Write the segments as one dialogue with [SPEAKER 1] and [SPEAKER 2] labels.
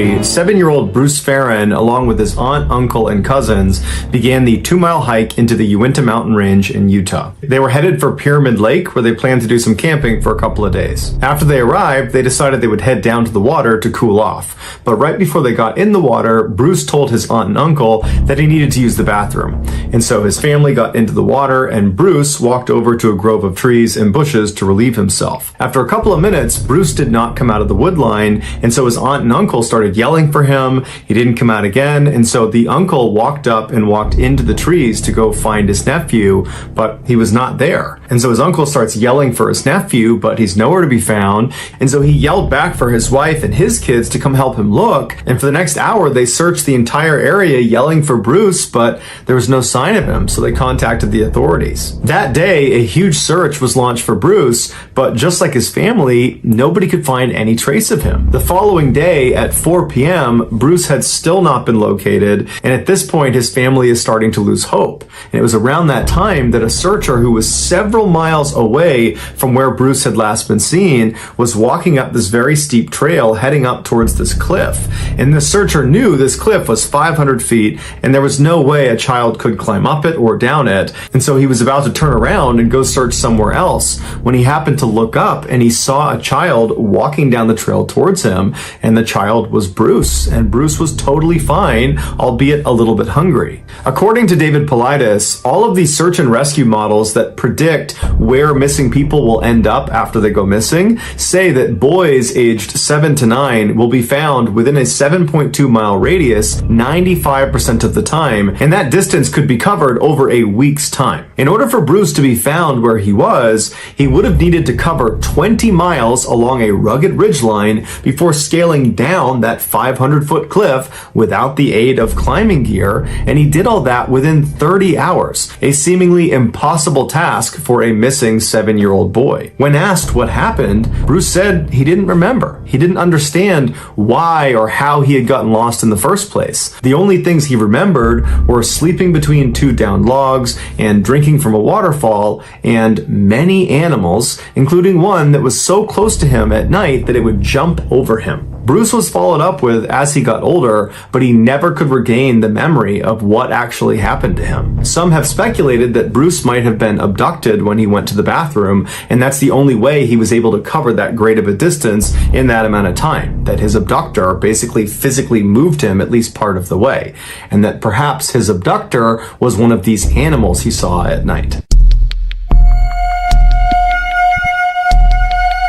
[SPEAKER 1] 7-year-old Bruce Farron, along with his aunt, uncle, and cousins, began the 2-mile hike into the Uinta mountain range in Utah. They were headed for Pyramid Lake, where they planned to do some camping for a couple of days. After they arrived, they decided they would head down to the water to cool off. But right before they got in the water, Bruce told his aunt and uncle that he needed to use the bathroom. And so his family got into the water, and Bruce walked over to a grove of trees and bushes to relieve himself. After a couple of minutes, Bruce did not come out of the wood line, and so his aunt and uncle started yelling for him. He didn't come out again, and so the uncle walked up and walked into the trees to go find his nephew, but he was not there. And so his uncle starts yelling for his nephew, but he's nowhere to be found, and so he yelled back for his wife and his kids to come help him look, and for the next hour they searched the entire area yelling for Bruce, but there was no sign of him, so they contacted the authorities. That day, a huge search was launched for Bruce, but just like his family, nobody could find any trace of him. The following day at 4 p.m., Bruce had still not been located, and at this point his family is starting to lose hope. And it was around that time that a searcher who was several miles away from where Bruce had last been seen was walking up this very steep trail heading up towards this cliff. And the searcher knew this cliff was 500 feet and there was no way a child could climb up it or down it, and so he was about to turn around and go search somewhere else when he happened to look up and he saw a child walking down the trail towards him, and the child was Bruce, and Bruce was totally fine, albeit a little bit hungry. According to David Paulides, all of these search and rescue models that predict where missing people will end up after they go missing say that boys aged 7 to 9 will be found within a 7.2 mile radius 95% of the time, and that distance could be covered over a week's time. In order for Bruce to be found where he would have needed to cover 20 miles along a rugged ridgeline before scaling down that 500-foot cliff without the aid of climbing gear, and he did all that within 30 hours, a seemingly impossible task for a missing 7-year-old boy. When asked what happened, Bruce said he didn't remember. He didn't understand why or how he had gotten lost in the first place. The only things he remembered were sleeping between 2 downed logs and drinking from a waterfall and many animals, including one that was so close to him at night that it would jump over him. Bruce was followed up with as he got older, but he never could regain the memory of what actually happened to him. Some have speculated that Bruce might have been abducted when he went to the bathroom, and that's the only way he was able to cover that great of a distance in that amount of time, that his abductor basically physically moved him at least part of the way, and that perhaps his abductor was one of these animals he saw at night.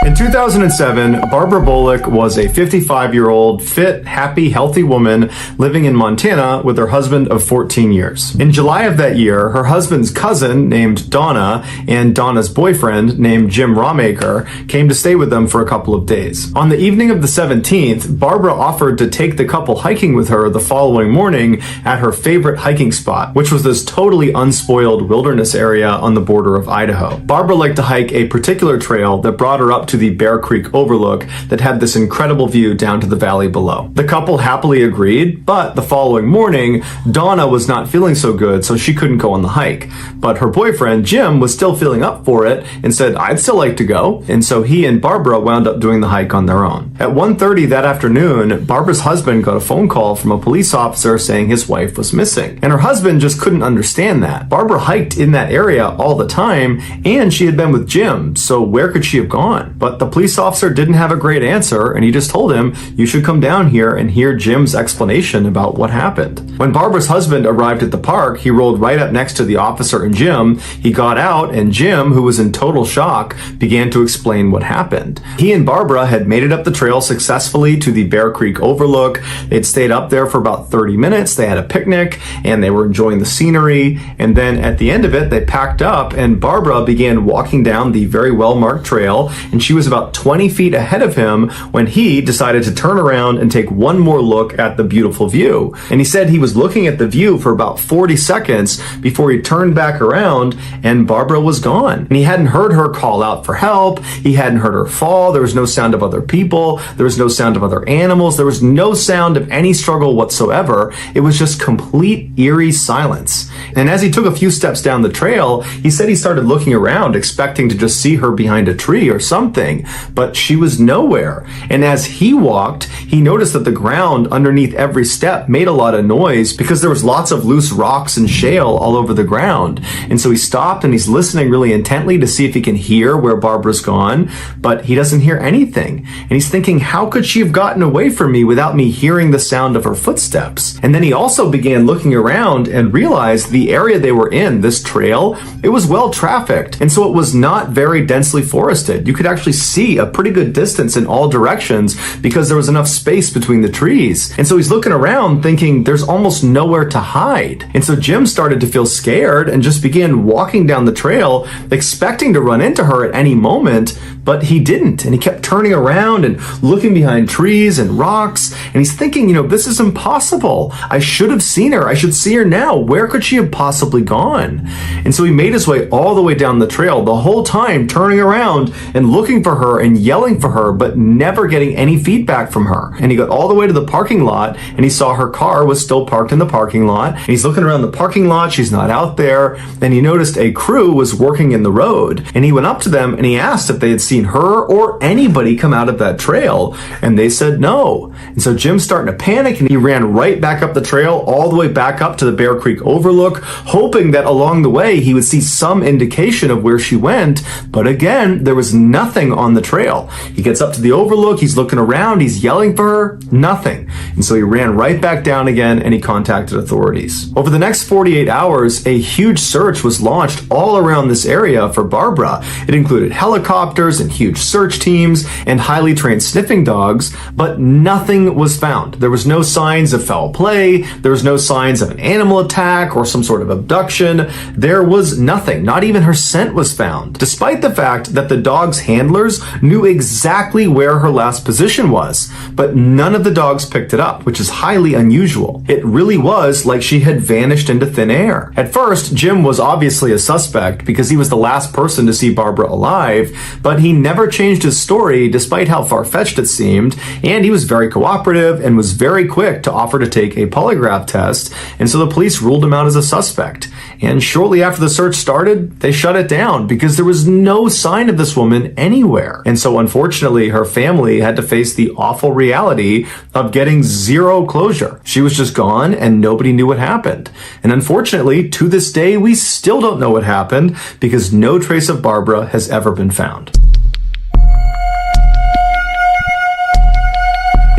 [SPEAKER 1] In 2007, Barbara Bullock was a 55-year-old, fit, happy, healthy woman living in Montana with her husband of 14 years. In July of that year, her husband's cousin named Donna and Donna's boyfriend named Jim Rawmaker came to stay with them for a couple of days. On the evening of the 17th, Barbara offered to take the couple hiking with her the following morning at her favorite hiking spot, which was this totally unspoiled wilderness area on the border of Idaho. Barbara liked to hike a particular trail that brought her up to the Bear Creek overlook that had this incredible view down to the valley below. The couple happily agreed, but the following morning, Donna was not feeling so good, so she couldn't go on the hike. But her boyfriend, Jim, was still feeling up for it and said, "I'd still like to go." And so he and Barbara wound up doing the hike on their own. At 1:30 that afternoon, Barbara's husband got a phone call from a police officer saying his wife was missing. And her husband just couldn't understand that. Barbara hiked in that area all the time, and she had been with Jim, so where could she have gone? But the police officer didn't have a great answer, and he just told him, "You should come down here and hear Jim's explanation about what happened." When Barbara's husband arrived at the park, he rolled right up next to the officer and Jim. He got out, and Jim, who was in total shock, began to explain what happened. He and Barbara had made it up the trail successfully to the Bear Creek overlook. They'd stayed up there for about 30 minutes. They had a picnic, and they were enjoying the scenery. And then at the end of it, they packed up, and Barbara began walking down the very well-marked trail, and she was about 20 feet ahead of him when he decided to turn around and take one more look at the beautiful view. And he said he was looking at the view for about 40 seconds before he turned back around and Barbara was gone. And he hadn't heard her call out for help. He hadn't heard her fall. There was no sound of other people. There was no sound of other animals. There was no sound of any struggle whatsoever. It was just complete eerie silence. And as he took a few steps down the trail, he said he started looking around expecting to just see her behind a tree or something. something, but she was nowhere. And as he walked, he noticed that the ground underneath every step made a lot of noise because there was lots of loose rocks and shale all over the ground. And so he stopped and he's listening really intently to see if he can hear where Barbara's gone, but he doesn't hear anything. And he's thinking, how could she have gotten away from me without me hearing the sound of her footsteps? And then he also began looking around and realized the area they were in, this trail, it was well trafficked. And so it was not very densely forested. You could actually see a pretty good distance in all directions because there was enough space between the trees. And so he's looking around thinking there's almost nowhere to hide. And so Jim started to feel scared and just began walking down the trail, expecting to run into her at any moment, but he didn't. And he kept turning around and looking behind trees and rocks. And he's thinking, this is impossible. I should have seen her. I should see her now. Where could she have possibly gone? And so he made his way all the way down the trail, the whole time turning around and looking for her and yelling for her, but never getting any feedback from her. And he got all the way to the parking lot and he saw her car was still parked in the parking lot. And he's looking around the parking lot. She's not out there. And he noticed a crew was working in the road. And he went up to them and he asked if they had seen her or anybody come out of that trail. And they said no. And so Jim's starting to panic and he ran right back up the trail, all the way back up to the Bear Creek Overlook, hoping that along the way he would see some indication of where she went. But again, there was nothing on the trail. He gets up to the overlook, he's looking around, he's yelling for her, nothing. And so he ran right back down again and he contacted authorities. Over the next 48 hours, a huge search was launched all around this area for Barbara. It included helicopters and huge search teams and highly trained sniffing dogs, but nothing was found. There was no signs of foul play, there was no signs of an animal attack or some sort of abduction. There was nothing. Not even her scent was found, despite the fact that the dog's handlers knew exactly where her last position was, but none of the dogs picked it up, which is highly unusual. It really was like she had vanished into thin air. At first, Jim was obviously a suspect because he was the last person to see Barbara alive, but he never changed his story despite how far-fetched it seemed, and he was very cooperative and was very quick to offer to take a polygraph test, and so the police ruled him out as a suspect. And shortly after the search started, they shut it down because there was no sign of this woman anywhere. And so unfortunately, her family had to face the awful reality of getting zero closure. She was just gone and nobody knew what happened. And unfortunately, to this day, we still don't know what happened because no trace of Barbara has ever been found.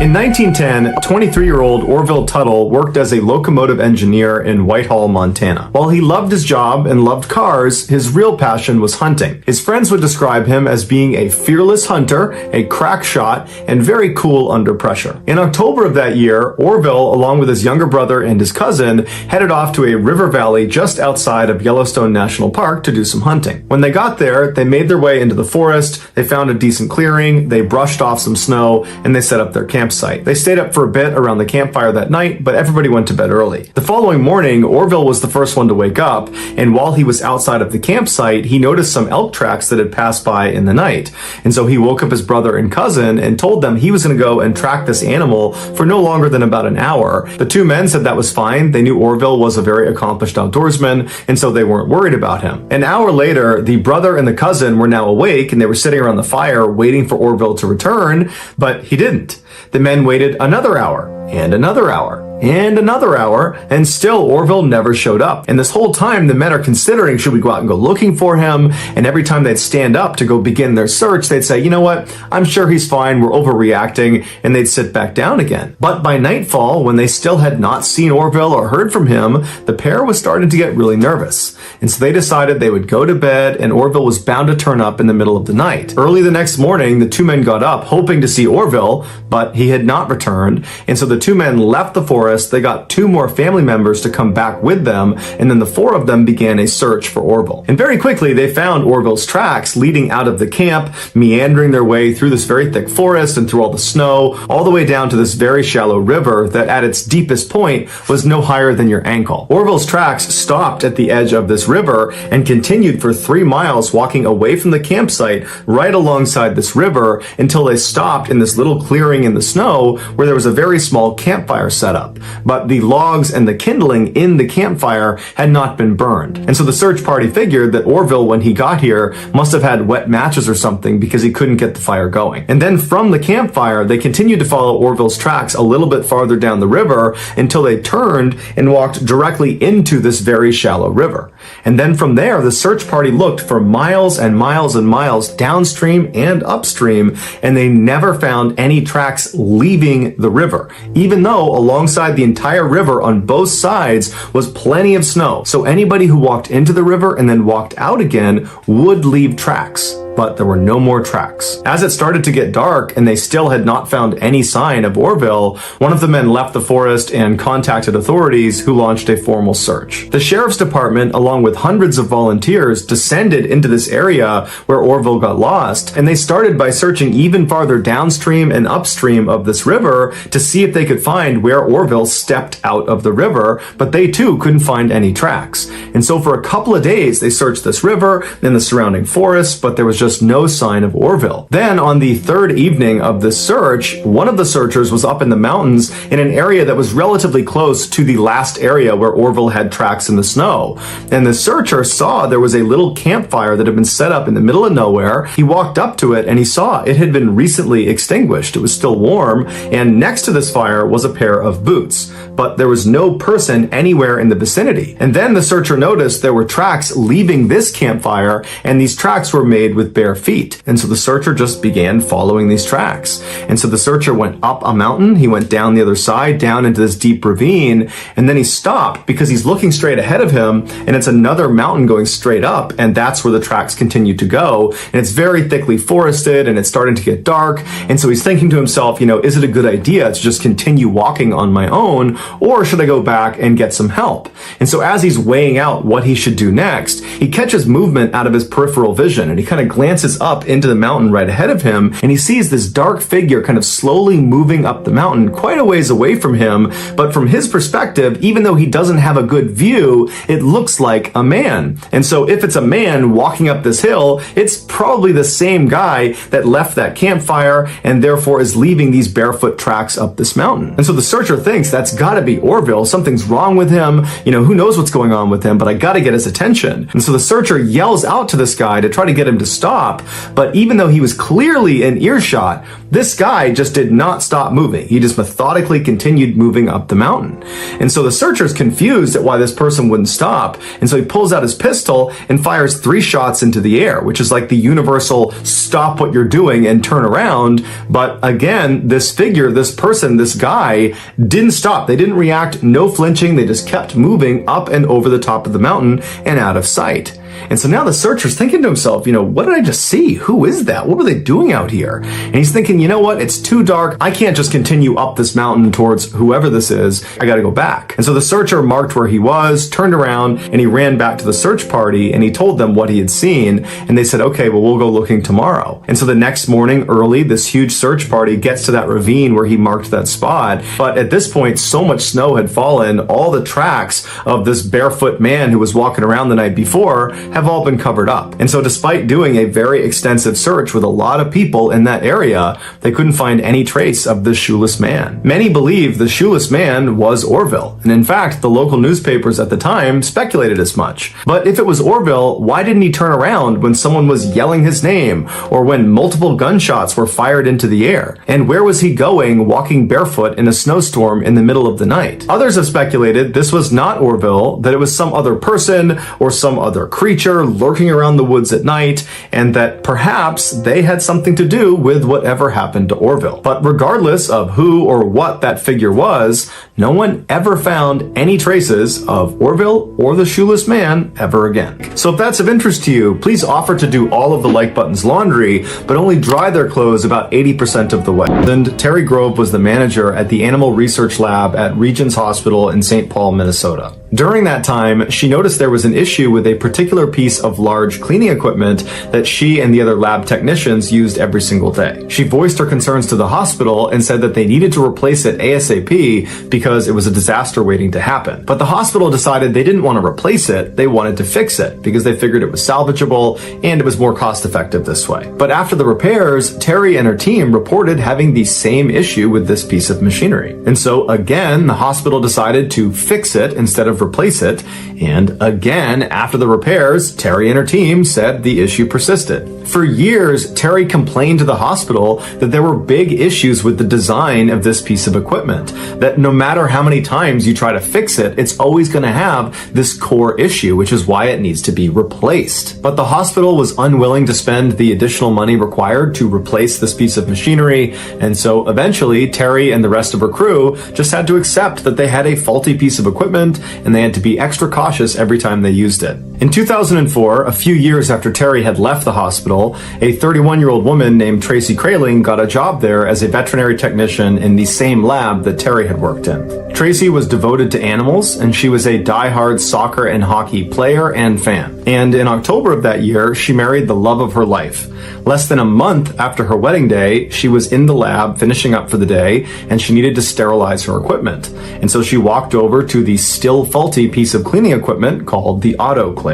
[SPEAKER 1] In 1910, 23-year-old Orville Tuttle worked as a locomotive engineer in Whitehall, Montana. While he loved his job and loved cars, his real passion was hunting. His friends would describe him as being a fearless hunter, a crack shot, and very cool under pressure. In October of that year, Orville, along with his younger brother and his cousin, headed off to a river valley just outside of Yellowstone National Park to do some hunting. When they got there, they made their way into the forest, they found a decent clearing, they brushed off some snow, and they set up their campsite. They stayed up for a bit around the campfire that night, but everybody went to bed early. The following morning, Orville was the first one to wake up, and while he was outside of the campsite, he noticed some elk tracks that had passed by in the night. And so he woke up his brother and cousin and told them he was going to go and track this animal for no longer than about an hour. The two men said that was fine. They knew Orville was a very accomplished outdoorsman, and so they weren't worried about him. An hour later, the brother and the cousin were now awake, and they were sitting around the fire waiting for Orville to return, but he didn't. The men waited another hour, and another hour, and another hour, and still Orville never showed up. And this whole time, the men are considering, should we go out and go looking for him? And every time they'd stand up to go begin their search, they'd say, you know what, I'm sure he's fine, we're overreacting, and they'd sit back down again. But by nightfall, when they still had not seen Orville or heard from him, the pair was starting to get really nervous. And so they decided they would go to bed, and Orville was bound to turn up in the middle of the night. Early the next morning, the two men got up, hoping to see Orville, but he had not returned, and so the two men left the forest. They got two more family members to come back with them, and then the four of them began a search for Orville. And very quickly, they found Orville's tracks leading out of the camp, meandering their way through this very thick forest and through all the snow, all the way down to this very shallow river that at its deepest point was no higher than your ankle. Orville's tracks stopped at the edge of this river and continued for 3 miles, walking away from the campsite right alongside this river until they stopped in this little clearing in the snow where there was a very small campfire set up. up, but the logs and the kindling in the campfire had not been burned. And so the search party figured that Orville, when he got here, must have had wet matches or something because he couldn't get the fire going. And then from the campfire, they continued to follow Orville's tracks a little bit farther down the river until they turned and walked directly into this very shallow river. And then from there, the search party looked for miles and miles and miles downstream and upstream, and they never found any tracks leaving the river, even though alongside the entire river on both sides was plenty of snow. So anybody who walked into the river and then walked out again would leave tracks. But there were no more tracks. As it started to get dark and they still had not found any sign of Orville, one of the men left the forest and contacted authorities, who launched a formal search. The sheriff's department, along with hundreds of volunteers, descended into this area where Orville got lost, and they started by searching even farther downstream and upstream of this river to see if they could find where Orville stepped out of the river, but they too couldn't find any tracks. And so for a couple of days they searched this river and the surrounding forest, but there was just no sign of Orville. Then on the third evening of the search, one of the searchers was up in the mountains in an area that was relatively close to the last area where Orville had tracks in the snow. And the searcher saw there was a little campfire that had been set up in the middle of nowhere. He walked up to it and he saw it had been recently extinguished. It was still warm, and next to this fire was a pair of boots, but there was no person anywhere in the vicinity. And then the searcher noticed there were tracks leaving this campfire, and these tracks were made with bare feet. And so the searcher just began following these tracks. And so the searcher went up a mountain, he went down the other side, down into this deep ravine, and then he stopped because he's looking straight ahead of him, and it's another mountain going straight up, and that's where the tracks continue to go. And it's very thickly forested, and it's starting to get dark. And so he's thinking to himself, is it a good idea to just continue walking on my own, or should I go back and get some help? And so as he's weighing out what he should do next, he catches movement out of his peripheral vision, and he kind of glances up into the mountain right ahead of him, and he sees this dark figure kind of slowly moving up the mountain quite a ways away from him. But from his perspective, even though he doesn't have a good view, it looks like a man. And so if it's a man walking up this hill, it's probably the same guy that left that campfire and therefore is leaving these barefoot tracks up this mountain. And so the searcher thinks that's gotta be Orville. Something's wrong with him. Who knows what's going on with him, but I gotta get his attention. And so the searcher yells out to this guy to try to get him to stop, but even though he was clearly in earshot, this guy just did not stop moving. He just methodically continued moving up the mountain. And so the searcher's confused at why this person wouldn't stop, and so he pulls out his pistol and fires 3 shots into the air, which is like the universal stop what you're doing and turn around. But again, this figure, this person, this guy didn't stop. They didn't react, no flinching. They just kept moving up and over the top of the mountain and out of sight. And so now the searcher's thinking to himself, what did I just see? Who is that? What were they doing out here? And he's thinking, you know what? It's too dark. I can't just continue up this mountain towards whoever this is. I gotta go back. And so the searcher marked where he was, turned around, and he ran back to the search party, and he told them what he had seen. And they said, okay, well, we'll go looking tomorrow. And so the next morning early, this huge search party gets to that ravine where he marked that spot. But at this point, so much snow had fallen, all the tracks of this barefoot man who was walking around the night before have all been covered up. And so despite doing a very extensive search with a lot of people in that area, they couldn't find any trace of this shoeless man. Many believe the shoeless man was Orville. And in fact, the local newspapers at the time speculated as much. But if it was Orville, why didn't he turn around when someone was yelling his name, or when multiple gunshots were fired into the air? And where was he going walking barefoot in a snowstorm in the middle of the night? Others have speculated this was not Orville, that it was some other person or some other creature lurking around the woods at night, and that perhaps they had something to do with whatever happened to Orville. But regardless of who or what that figure was, no one ever found any traces of Orville or the shoeless man ever again. So if that's of interest to you, please offer to do all of the like button's laundry, but only dry their clothes about 80% of the way. And Terry Grove was the manager at the Animal Research Lab at Regions Hospital in St. Paul, Minnesota. During that time, she noticed there was an issue with a particular piece of large cleaning equipment that she and the other lab technicians used every single day. She voiced her concerns to the hospital and said that they needed to replace it ASAP because it was a disaster waiting to happen. But the hospital decided they didn't want to replace it, they wanted to fix it because they figured it was salvageable and it was more cost effective this way. But after the repairs, Terry and her team reported having the same issue with this piece of machinery. And so again, the hospital decided to fix it instead of replace it, and again, after the repairs, Terry and her team said the issue persisted. For years, Terry complained to the hospital that there were big issues with the design of this piece of equipment, that no matter how many times you try to fix it, it's always going to have this core issue, which is why it needs to be replaced. But the hospital was unwilling to spend the additional money required to replace this piece of machinery, and so eventually Terry and the rest of her crew just had to accept that they had a faulty piece of equipment and they had to be extra cautious every time they used it. In 2004, a few years after Terry had left the hospital, a 31-year-old woman named Tracy Kraling got a job there as a veterinary technician in the same lab that Terry had worked in. Tracy was devoted to animals, and she was a die-hard soccer and hockey player and fan. And in October of that year, she married the love of her life. Less than a month after her wedding day, she was in the lab finishing up for the day, and she needed to sterilize her equipment. And so she walked over to the still faulty piece of cleaning equipment called the autoclave.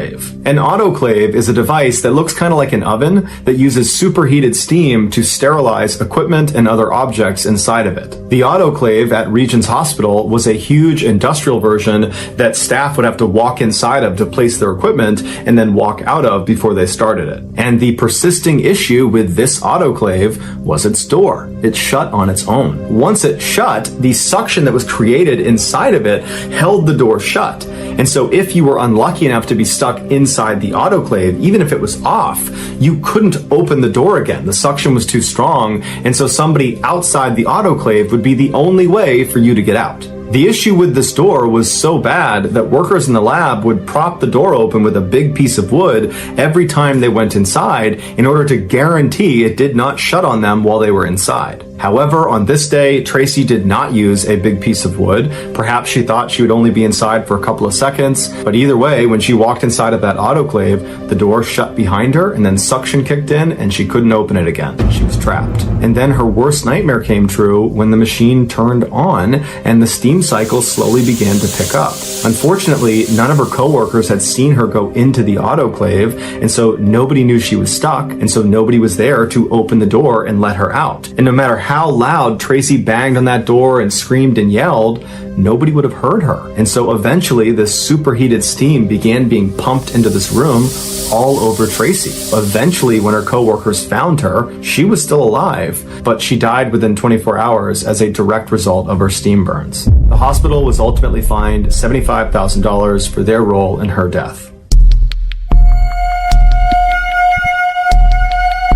[SPEAKER 1] An autoclave is a device that looks kind of like an oven that uses superheated steam to sterilize equipment and other objects inside of it. The autoclave at Regions Hospital was a huge industrial version that staff would have to walk inside of to place their equipment and then walk out of before they started it. And the persisting issue with this autoclave was its door. It shut on its own. Once it shut, the suction that was created inside of it held the door shut. And so if you were unlucky enough to be stuck inside the autoclave, even if it was off, you couldn't open the door again. The suction was too strong, and so somebody outside the autoclave would be the only way for you to get out. The issue with this door was so bad that workers in the lab would prop the door open with a big piece of wood every time they went inside in order to guarantee it did not shut on them while they were inside. However, on this day, Tracy did not use a big piece of wood. Perhaps she thought she would only be inside for a couple of seconds, but either way, when she walked inside of that autoclave, the door shut behind her and then suction kicked in and she couldn't open it again. She was trapped. And then her worst nightmare came true when the machine turned on and the steam cycle slowly began to pick up. Unfortunately, none of her coworkers had seen her go into the autoclave, and so nobody knew she was stuck, and so nobody was there to open the door and let her out. And no matter how loud Tracy banged on that door and screamed and yelled, nobody would have heard her. And so eventually this superheated steam began being pumped into this room all over Tracy. Eventually, when her coworkers found her, she was still alive, but she died within 24 hours as a direct result of her steam burns. The hospital was ultimately fined $75,000 for their role in her death.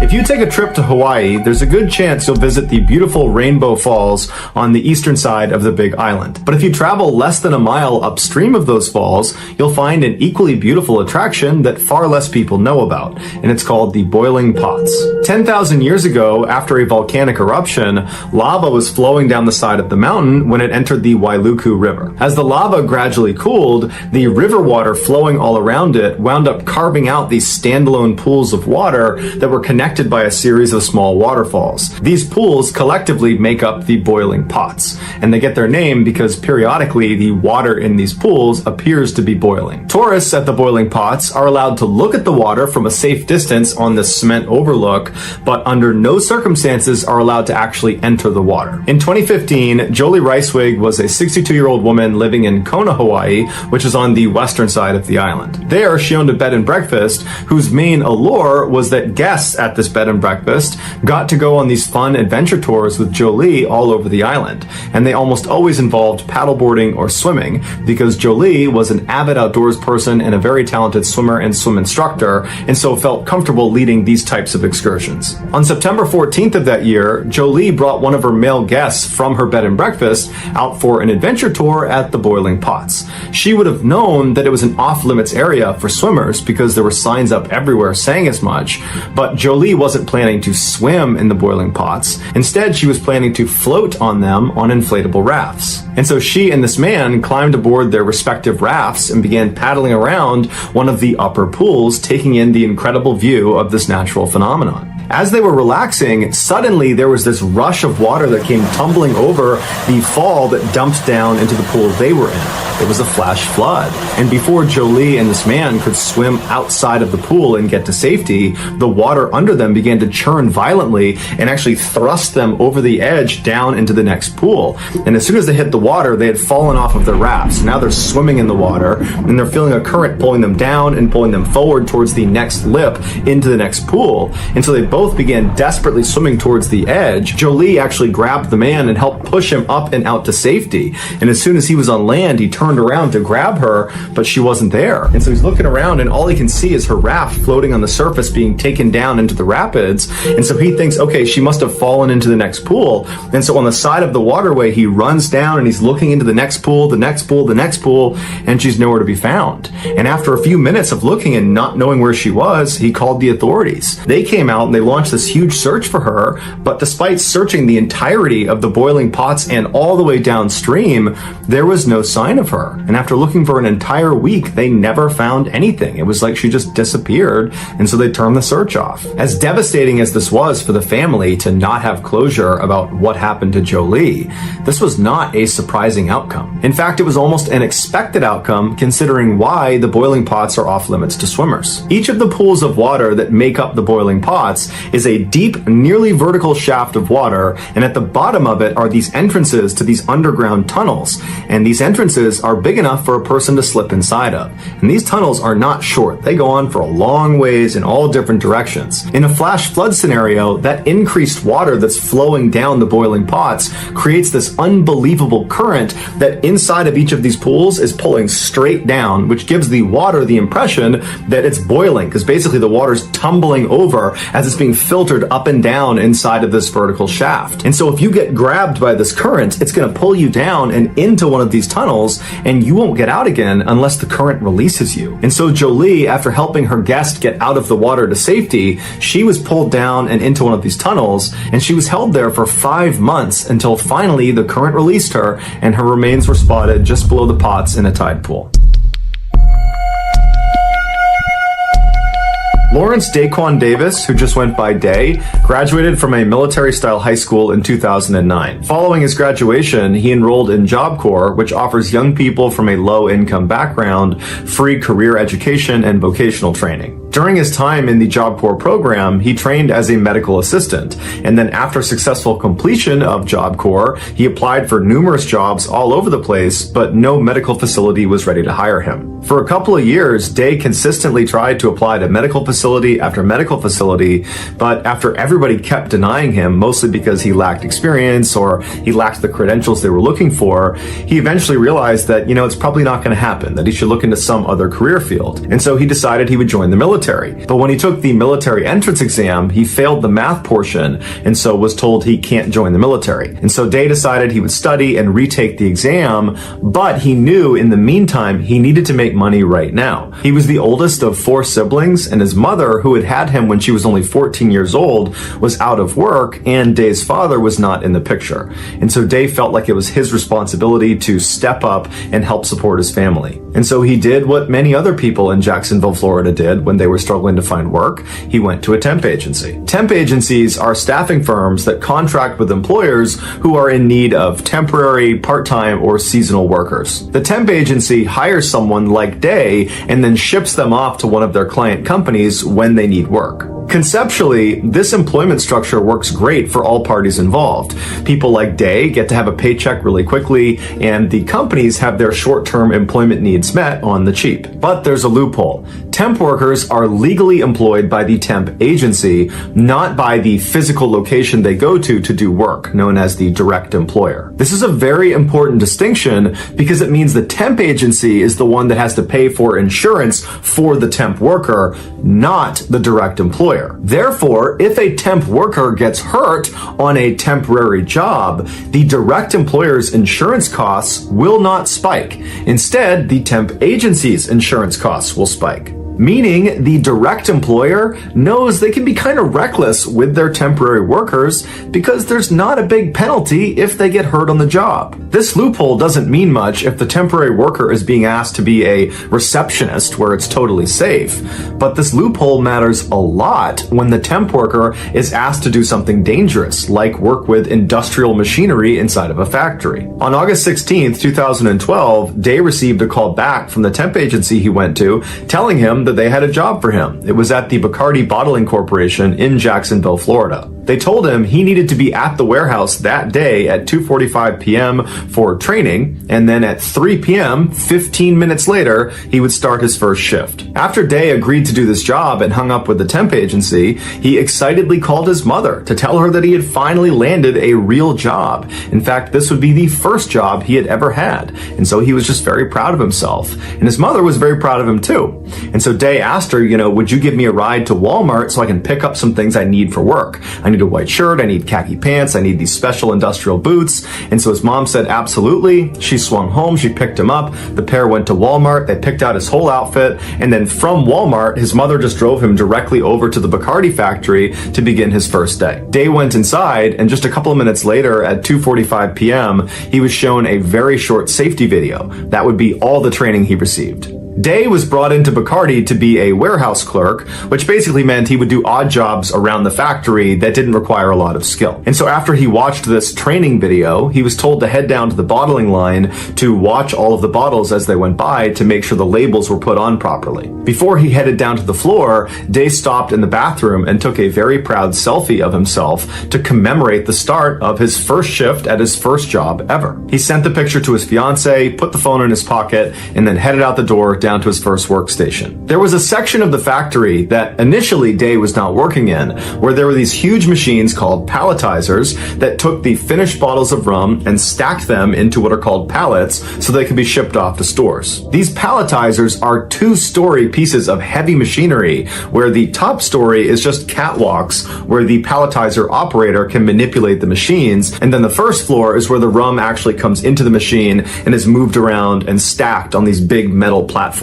[SPEAKER 1] If you take a trip to Hawaii, there's a good chance you'll visit the beautiful Rainbow Falls on the eastern side of the Big Island. But if you travel less than a mile upstream of those falls, you'll find an equally beautiful attraction that far less people know about, and it's called the Boiling Pots. 10,000 years ago, after a volcanic eruption, lava was flowing down the side of the mountain when it entered the Wailuku River. As the lava gradually cooled, the river water flowing all around it wound up carving out these standalone pools of water that were connected by a series of small waterfalls. These pools collectively make up the boiling pots, and they get their name because periodically the water in these pools appears to be boiling. Tourists at the boiling pots are allowed to look at the water from a safe distance on the cement overlook, but under no circumstances are allowed to actually enter the water. In 2015, Jolie Ricewig was a 62-year-old woman living in Kona, Hawaii, which is on the western side of the island. There, she owned a bed and breakfast whose main allure was that guests at this bed and breakfast got to go on these fun adventure tours with Jolie all over the island, and they almost always involved paddleboarding or swimming because Jolie was an avid outdoors person and a very talented swimmer and swim instructor, and so felt comfortable leading these types of excursions. On September 14th of that year, Jolie brought one of her male guests from her bed and breakfast out for an adventure tour at the Boiling Pots. She would have known that it was an off-limits area for swimmers because there were signs up everywhere saying as much, but Jolie wasn't planning to swim in the boiling pots. Instead, she was planning to float on them on inflatable rafts. And so she and this man climbed aboard their respective rafts and began paddling around one of the upper pools, taking in the incredible view of this natural phenomenon. As they were relaxing, suddenly there was this rush of water that came tumbling over the fall that dumped down into the pool they were in. It was a flash flood. And before Jolie and this man could swim outside of the pool and get to safety, the water under them began to churn violently and actually thrust them over the edge down into the next pool. And as soon as they hit the water, they had fallen off of their rafts. Now they're swimming in the water, and they're feeling a current pulling them down and pulling them forward towards the next lip into the next pool. And so they both began desperately swimming towards the edge. Jolie actually grabbed the man and helped push him up and out to safety. And as soon as he was on land, he turned around to grab her, but she wasn't there. And so he's looking around, and all he can see is her raft floating on the surface being taken down into the rapids. And so he thinks, okay, she must have fallen into the next pool. And so on the side of the waterway, he runs down and he's looking into the next pool, the next pool, the next pool, and she's nowhere to be found. And after a few minutes of looking and not knowing where she was, he called the authorities. They came out and they launched this huge search for her, but despite searching the entirety of the boiling pots and all the way downstream, there was no sign of her. And after looking for an entire week, they never found anything. It was like she just disappeared, and so they turned the search off. As devastating as this was for the family to not have closure about what happened to Jolie, this was not a surprising outcome. In fact, it was almost an expected outcome considering why the boiling pots are off limits to swimmers. Each of the pools of water that make up the boiling pots is a deep, nearly vertical shaft of water, and at the bottom of it are these entrances to these underground tunnels. And these entrances are big enough for a person to slip inside of. And these tunnels are not short. They go on for a long ways in all different directions. In a flash flood scenario, that increased water that's flowing down the boiling pots creates this unbelievable current that inside of each of these pools is pulling straight down, which gives the water the impression that it's boiling, because basically the water's tumbling over as it's being filtered up and down inside of this vertical shaft. And so if you get grabbed by this current, it's going to pull you down and into one of these tunnels, and you won't get out again unless the current releases you. And so Jolie, after helping her guest get out of the water to safety, she was pulled down and into one of these tunnels, and she was held there for 5 months until finally the current released her and her remains were spotted just below the pots in a tide pool. Lawrence Daquan Davis, who just went by Day, graduated from a military-style high school in 2009. Following his graduation, he enrolled in Job Corps, which offers young people from a low-income background free career education and vocational training. During his time in the Job Corps program, he trained as a medical assistant, and then after successful completion of Job Corps, he applied for numerous jobs all over the place, but no medical facility was ready to hire him. For a couple of years, Day consistently tried to apply to medical facility after medical facility, but after everybody kept denying him, mostly because he lacked experience or he lacked the credentials they were looking for, he eventually realized that, it's probably not going to happen, that he should look into some other career field. And so he decided he would join the military. But when he took the military entrance exam, he failed the math portion and so was told he can't join the military. And so Day decided he would study and retake the exam, but he knew in the meantime he needed to make money right now. He was the oldest of 4 siblings, and his mother, who had had him when she was only 14 years old, was out of work, and Day's father was not in the picture. And so Day felt like it was his responsibility to step up and help support his family. And so he did what many other people in Jacksonville, Florida did when they were struggling to find work. He went to a temp agency. Temp agencies are staffing firms that contract with employers who are in need of temporary, part-time, or seasonal workers. The temp agency hires someone like Day and then ships them off to one of their client companies when they need work. Conceptually, this employment structure works great for all parties involved. People like Day get to have a paycheck really quickly, and the companies have their short-term employment needs met on the cheap. But there's a loophole. Temp workers are legally employed by the temp agency, not by the physical location they go to do work, known as the direct employer. This is a very important distinction because it means the temp agency is the one that has to pay for insurance for the temp worker, not the direct employer. Therefore, if a temp worker gets hurt on a temporary job, the direct employer's insurance costs will not spike. Instead, the temp agency's insurance costs will spike. meaning the direct employer knows they can be kind of reckless with their temporary workers because there's not a big penalty if they get hurt on the job. This loophole doesn't mean much if the temporary worker is being asked to be a receptionist where it's totally safe, but this loophole matters a lot when the temp worker is asked to do something dangerous, like work with industrial machinery inside of a factory. On August 16th, 2012, Day received a call back from the temp agency he went to telling him that they had a job for him. It was at the Bacardi Bottling Corporation in Jacksonville, Florida. They told him he needed to be at the warehouse that day at 2:45 p.m. for training, and then at 3 p.m., 15 minutes later, he would start his first shift. After Day agreed to do this job and hung up with the temp agency, he excitedly called his mother to tell her that he had finally landed a real job. In fact, this would be the first job he had ever had, and so he was just very proud of himself. And his mother was very proud of him too. And so Day asked her, would you give me a ride to Walmart so I can pick up some things I need for work? I need a white shirt, I need khaki pants, I need these special industrial boots. And so his mom said absolutely. She swung home, she picked him up, the pair went to Walmart, they picked out his whole outfit, and then from Walmart, his mother just drove him directly over to the Bacardi factory to begin his first day. Day went inside, and just a couple of minutes later at 2:45 p.m., he was shown a very short safety video. That would be all the training he received. Day was brought into Bacardi to be a warehouse clerk, which basically meant he would do odd jobs around the factory that didn't require a lot of skill. And so after he watched this training video, he was told to head down to the bottling line to watch all of the bottles as they went by to make sure the labels were put on properly. Before he headed down to the floor, Day stopped in the bathroom and took a very proud selfie of himself to commemorate the start of his first shift at his first job ever. He sent the picture to his fiancée, put the phone in his pocket, and then headed out the door down to his first workstation. There was a section of the factory that initially Day was not working in, where there were these huge machines called palletizers that took the finished bottles of rum and stacked them into what are called pallets so they could be shipped off to stores. These palletizers are two-story pieces of heavy machinery where the top story is just catwalks where the palletizer operator can manipulate the machines, and then the first floor is where the rum actually comes into the machine and is moved around and stacked on these big metal platforms.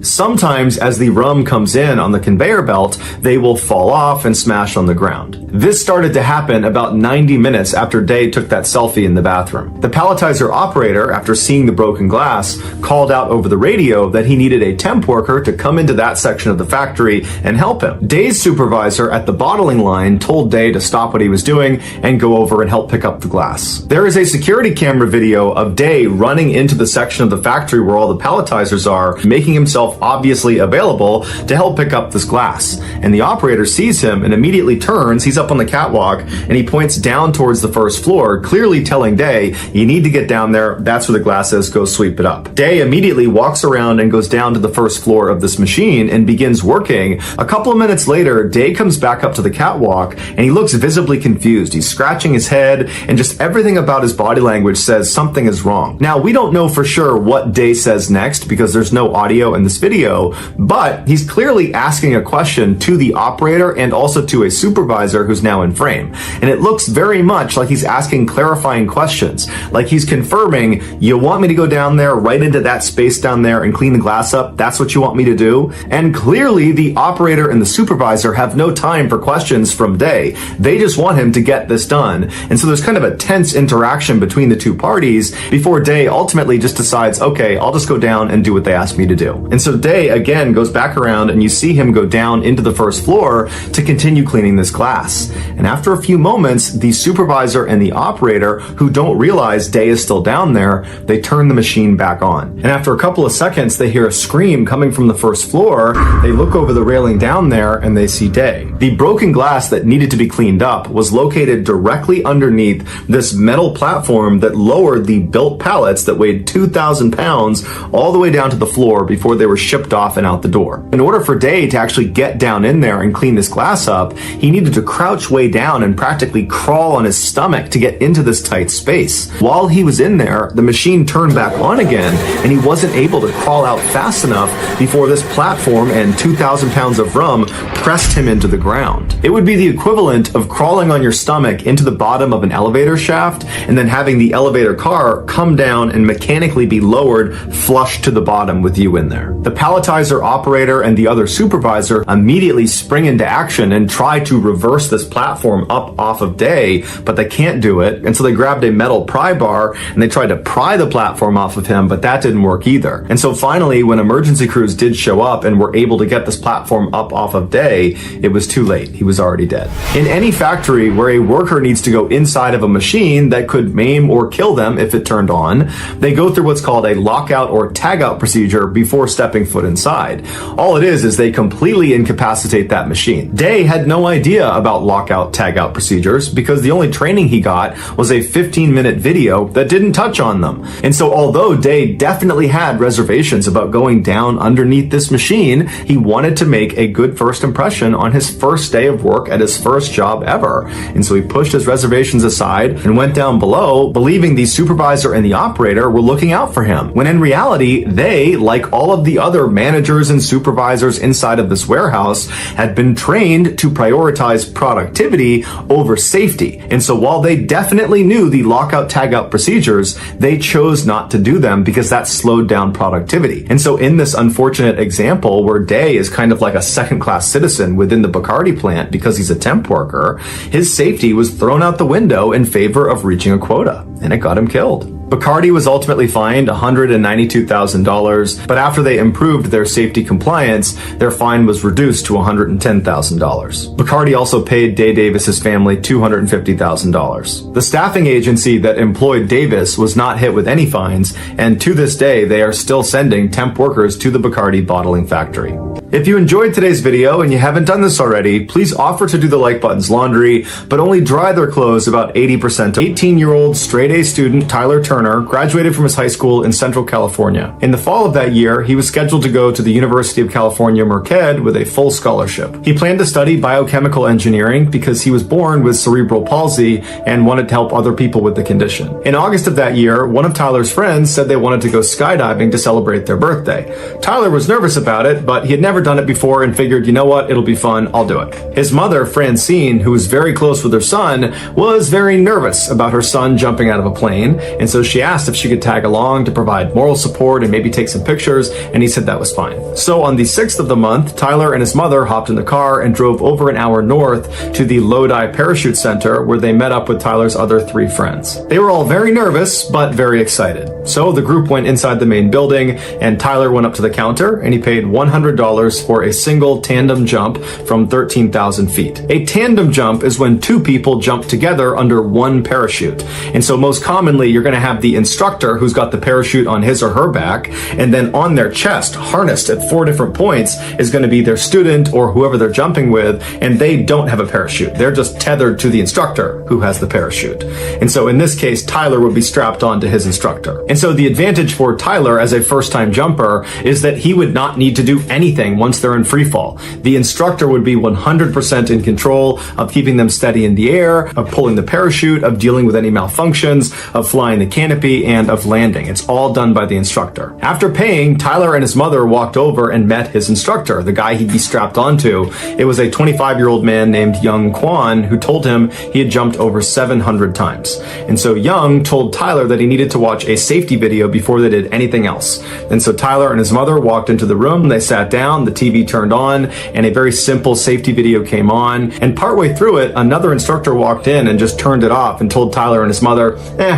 [SPEAKER 1] Sometimes as the rum comes in on the conveyor belt, they will fall off and smash on the ground. This started to happen about 90 minutes after Day took that selfie in the bathroom. The palletizer operator, after seeing the broken glass, called out over the radio that he needed a temp worker to come into that section of the factory and help him. Day's supervisor at the bottling line told Day to stop what he was doing and go over and help pick up the glass. There is a security camera video of Day running into the section of the factory where all the palletizers are, making himself obviously available to help pick up this glass. And the operator sees him and immediately turns, he's up on the catwalk, and he points down towards the first floor, clearly telling Day, you need to get down there, that's where the glass is, go sweep it up. Day immediately walks around and goes down to the first floor of this machine and begins working. A couple of minutes later, Day comes back up to the catwalk and he looks visibly confused. He's scratching his head and just everything about his body language says something is wrong. Now, we don't know for sure what Day says next because there's no audio in this video, but he's clearly asking a question to the operator and also to a supervisor who's now in frame. And it looks very much like he's asking clarifying questions, like he's confirming, you want me to go down there right into that space down there and clean the glass up? That's what you want me to do? And clearly the operator and the supervisor have no time for questions from Day. They just want him to get this done. And so there's kind of a tense interaction between the two parties before Day ultimately just decides, okay, I'll just go down and do what they asked me to do. And so Day again goes back around and you see him go down into the first floor to continue cleaning this glass. And after a few moments, the supervisor and the operator, who don't realize Day is still down there, they turn the machine back on. And after a couple of seconds, they hear a scream coming from the first floor. They look over the railing down there and they see Day. The broken glass that needed to be cleaned up was located directly underneath this metal platform that lowered the built pallets that weighed 2,000 pounds all the way down to the floor before they were shipped off and out the door. In order for Day to actually get down in there and clean this glass up, he needed to crouch way down and practically crawl on his stomach to get into this tight space. While he was in there, the machine turned back on again and he wasn't able to crawl out fast enough before this platform and 2,000 pounds of rum pressed him into the ground. It would be the equivalent of crawling on your stomach into the bottom of an elevator shaft and then having the elevator car come down and mechanically be lowered flush to the bottom with you in there. The palletizer operator and the other supervisor immediately spring into action and try to reverse this platform up off of Day, but they can't do it. And so they grabbed a metal pry bar and they tried to pry the platform off of him, but that didn't work either. And so finally, when emergency crews did show up and were able to get this platform up off of Day, it was too late. He was already dead. In any factory where a worker needs to go inside of a machine that could maim or kill them if it turned on, they go through what's called a lockout or tagout procedure before stepping foot inside. All it is they completely incapacitate that machine. Day had no idea about lockout tagout procedures because the only training he got was a 15-minute video that didn't touch on them. And so although Day definitely had reservations about going down underneath this machine, he wanted to make a good first impression on his first day of work at his first job ever. And so he pushed his reservations aside and went down below, believing the supervisor and the operator were looking out for him, when in reality, they, like all of the other managers and supervisors inside of this warehouse, had been trained to prioritize productivity over safety. And so while they definitely knew the lockout tagout procedures, they chose not to do them because that slowed down productivity. And so in this unfortunate example where Day is kind of like a second-class citizen within the Bacardi plant because he's a temp worker, his safety was thrown out the window in favor of reaching a quota, and it got him killed. Bacardi was ultimately fined $192,000, but after they improved their safety compliance, their fine was reduced to $110,000. Bacardi also paid Day Davis's family $250,000. The staffing agency that employed Davis was not hit with any fines, and to this day, they are still sending temp workers to the Bacardi bottling factory. If you enjoyed today's video and you haven't done this already, please offer to do the like button's laundry, but only dry their clothes about 80%. 18-year-old straight-A student Tyler Turner graduated from his high school in Central California. In the fall of that year, he was scheduled to go to the University of California, Merced with a full scholarship. He planned to study biochemical engineering because he was born with cerebral palsy and wanted to help other people with the condition. In August of that year, one of Tyler's friends said they wanted to go skydiving to celebrate their birthday. Tyler was nervous about it, but he had never done it before and figured, you know what, it'll be fun, I'll do it. His mother, Francine, who was very close with her son, was very nervous about her son jumping out of a plane, and so she asked if she could tag along to provide moral support and maybe take some pictures, and he said that was fine. So on the 6th of the month, Tyler and his mother hopped in the car and drove over an hour north to the Lodi Parachute Center, where they met up with Tyler's other 3 friends. They were all very nervous, but very excited. So the group went inside the main building, and Tyler went up to the counter, and he paid $100 for a single tandem jump from 13,000 feet. A tandem jump is when 2 people jump together under one parachute. And so most commonly, you're going to have the instructor who's got the parachute on his or her back, and then on their chest, harnessed at 4 different points, is going to be their student or whoever they're jumping with, and they don't have a parachute. They're just tethered to the instructor who has the parachute. And so in this case, Tyler would be strapped on to his instructor. And so the advantage for Tyler as a first-time jumper is that he would not need to do anything once they're in free fall. The instructor would be 100% in control of keeping them steady in the air, of pulling the parachute, of dealing with any malfunctions, of flying the canopy, and of landing. It's all done by the instructor. After paying, Tyler and his mother walked over and met his instructor, the guy he'd be strapped onto. It was a 25-year-old man named Young Kwan who told him he had jumped over 700 times. And so Young told Tyler that he needed to watch a safety video before they did anything else. And so Tyler and his mother walked into the room, they sat down, the TV turned on, and a very simple safety video came on. And partway through it, another instructor walked in and just turned it off and told Tyler and his mother,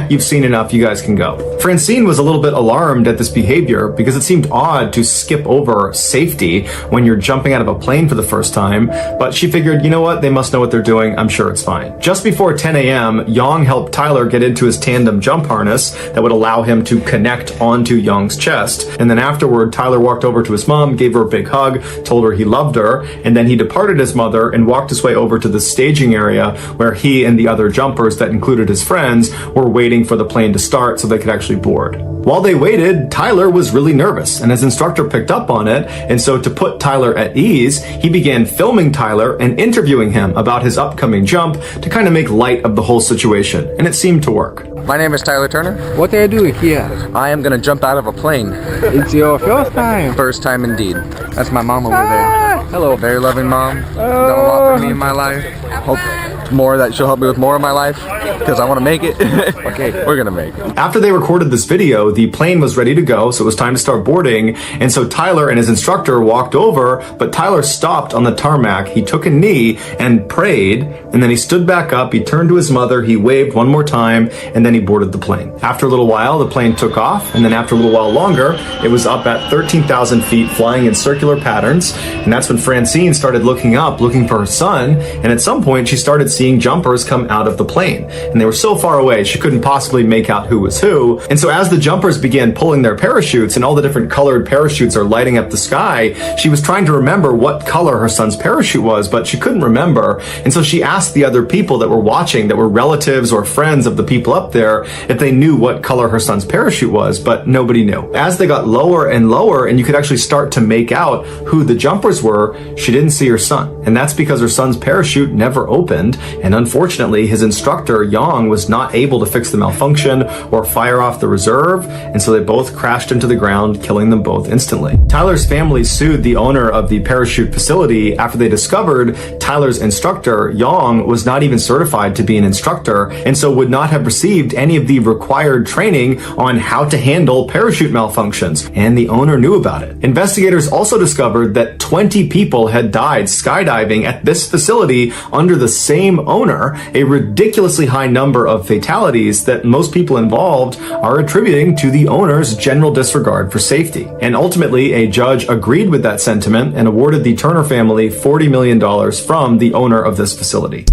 [SPEAKER 1] you've seen enough, you guys can go. Francine was a little bit alarmed at this behavior because it seemed odd to skip over safety when you're jumping out of a plane for the first time, but she figured, you know what, they must know what they're doing, I'm sure it's fine. Just before 10 a.m., Young helped Tyler get into his tandem jump harness that would allow him to connect onto Young's chest, and then afterward, Tyler walked over to his mom, gave her a big hug, told her he loved her, and then he departed his mother and walked his way over to the staging area where he and the other jumpers that included his friends were waiting for the plane to start so they could actually board. While they waited, Tyler was really nervous, and his instructor picked up on it, and so to put Tyler at ease, he began filming Tyler and interviewing him about his upcoming jump to kind of make light of the whole situation, and it seemed to work.
[SPEAKER 2] My name is Tyler Turner.
[SPEAKER 3] What do I do here?
[SPEAKER 2] I am gonna jump out of a plane.
[SPEAKER 3] It's your first time.
[SPEAKER 2] First time indeed. That's my mom over there. Hello. Very loving mom. Done a lot for me in my life. Hope more that she'll help me with more of my life because I want to make it. Okay, we're gonna make it.
[SPEAKER 1] After they recorded this video, the plane was ready to go, so it was time to start boarding. And so Tyler and his instructor walked over, but Tyler stopped on the tarmac. He took a knee and prayed, and then he stood back up, he turned to his mother, he waved one more time, and then he boarded the plane. After a little while, the plane took off, and then after a little while longer, it was up at 13,000 feet, flying in circular patterns. And that's when Francine started looking up, looking for her son, and at some point she started seeing jumpers come out of the plane. And they were so far away, she couldn't possibly make out who was who. And so as the jumpers began pulling their parachutes and all the different colored parachutes are lighting up the sky, she was trying to remember what color her son's parachute was, but she couldn't remember. And so she asked the other people that were watching, that were relatives or friends of the people up there, if they knew what color her son's parachute was, but nobody knew. As they got lower and lower and you could actually start to make out who the jumpers were, she didn't see her son. And that's because her son's parachute never opened, and unfortunately his instructor, Yang, was not able to fix the malfunction or fire off the reserve, and so they both crashed into the ground, killing them both instantly. Tyler's family sued the owner of the parachute facility after they discovered Tyler's instructor, Yang, was not even certified to be an instructor, and so would not have received any of the required training on how to handle parachute malfunctions, and the owner knew about it. Investigators also discovered that 20 people had died skydiving at this facility under the same owner, a ridiculously high number of fatalities that most people involved are attributing to the owner's general disregard for safety. And ultimately, a judge agreed with that sentiment and awarded the Turner family $40 million from the owner of this facility.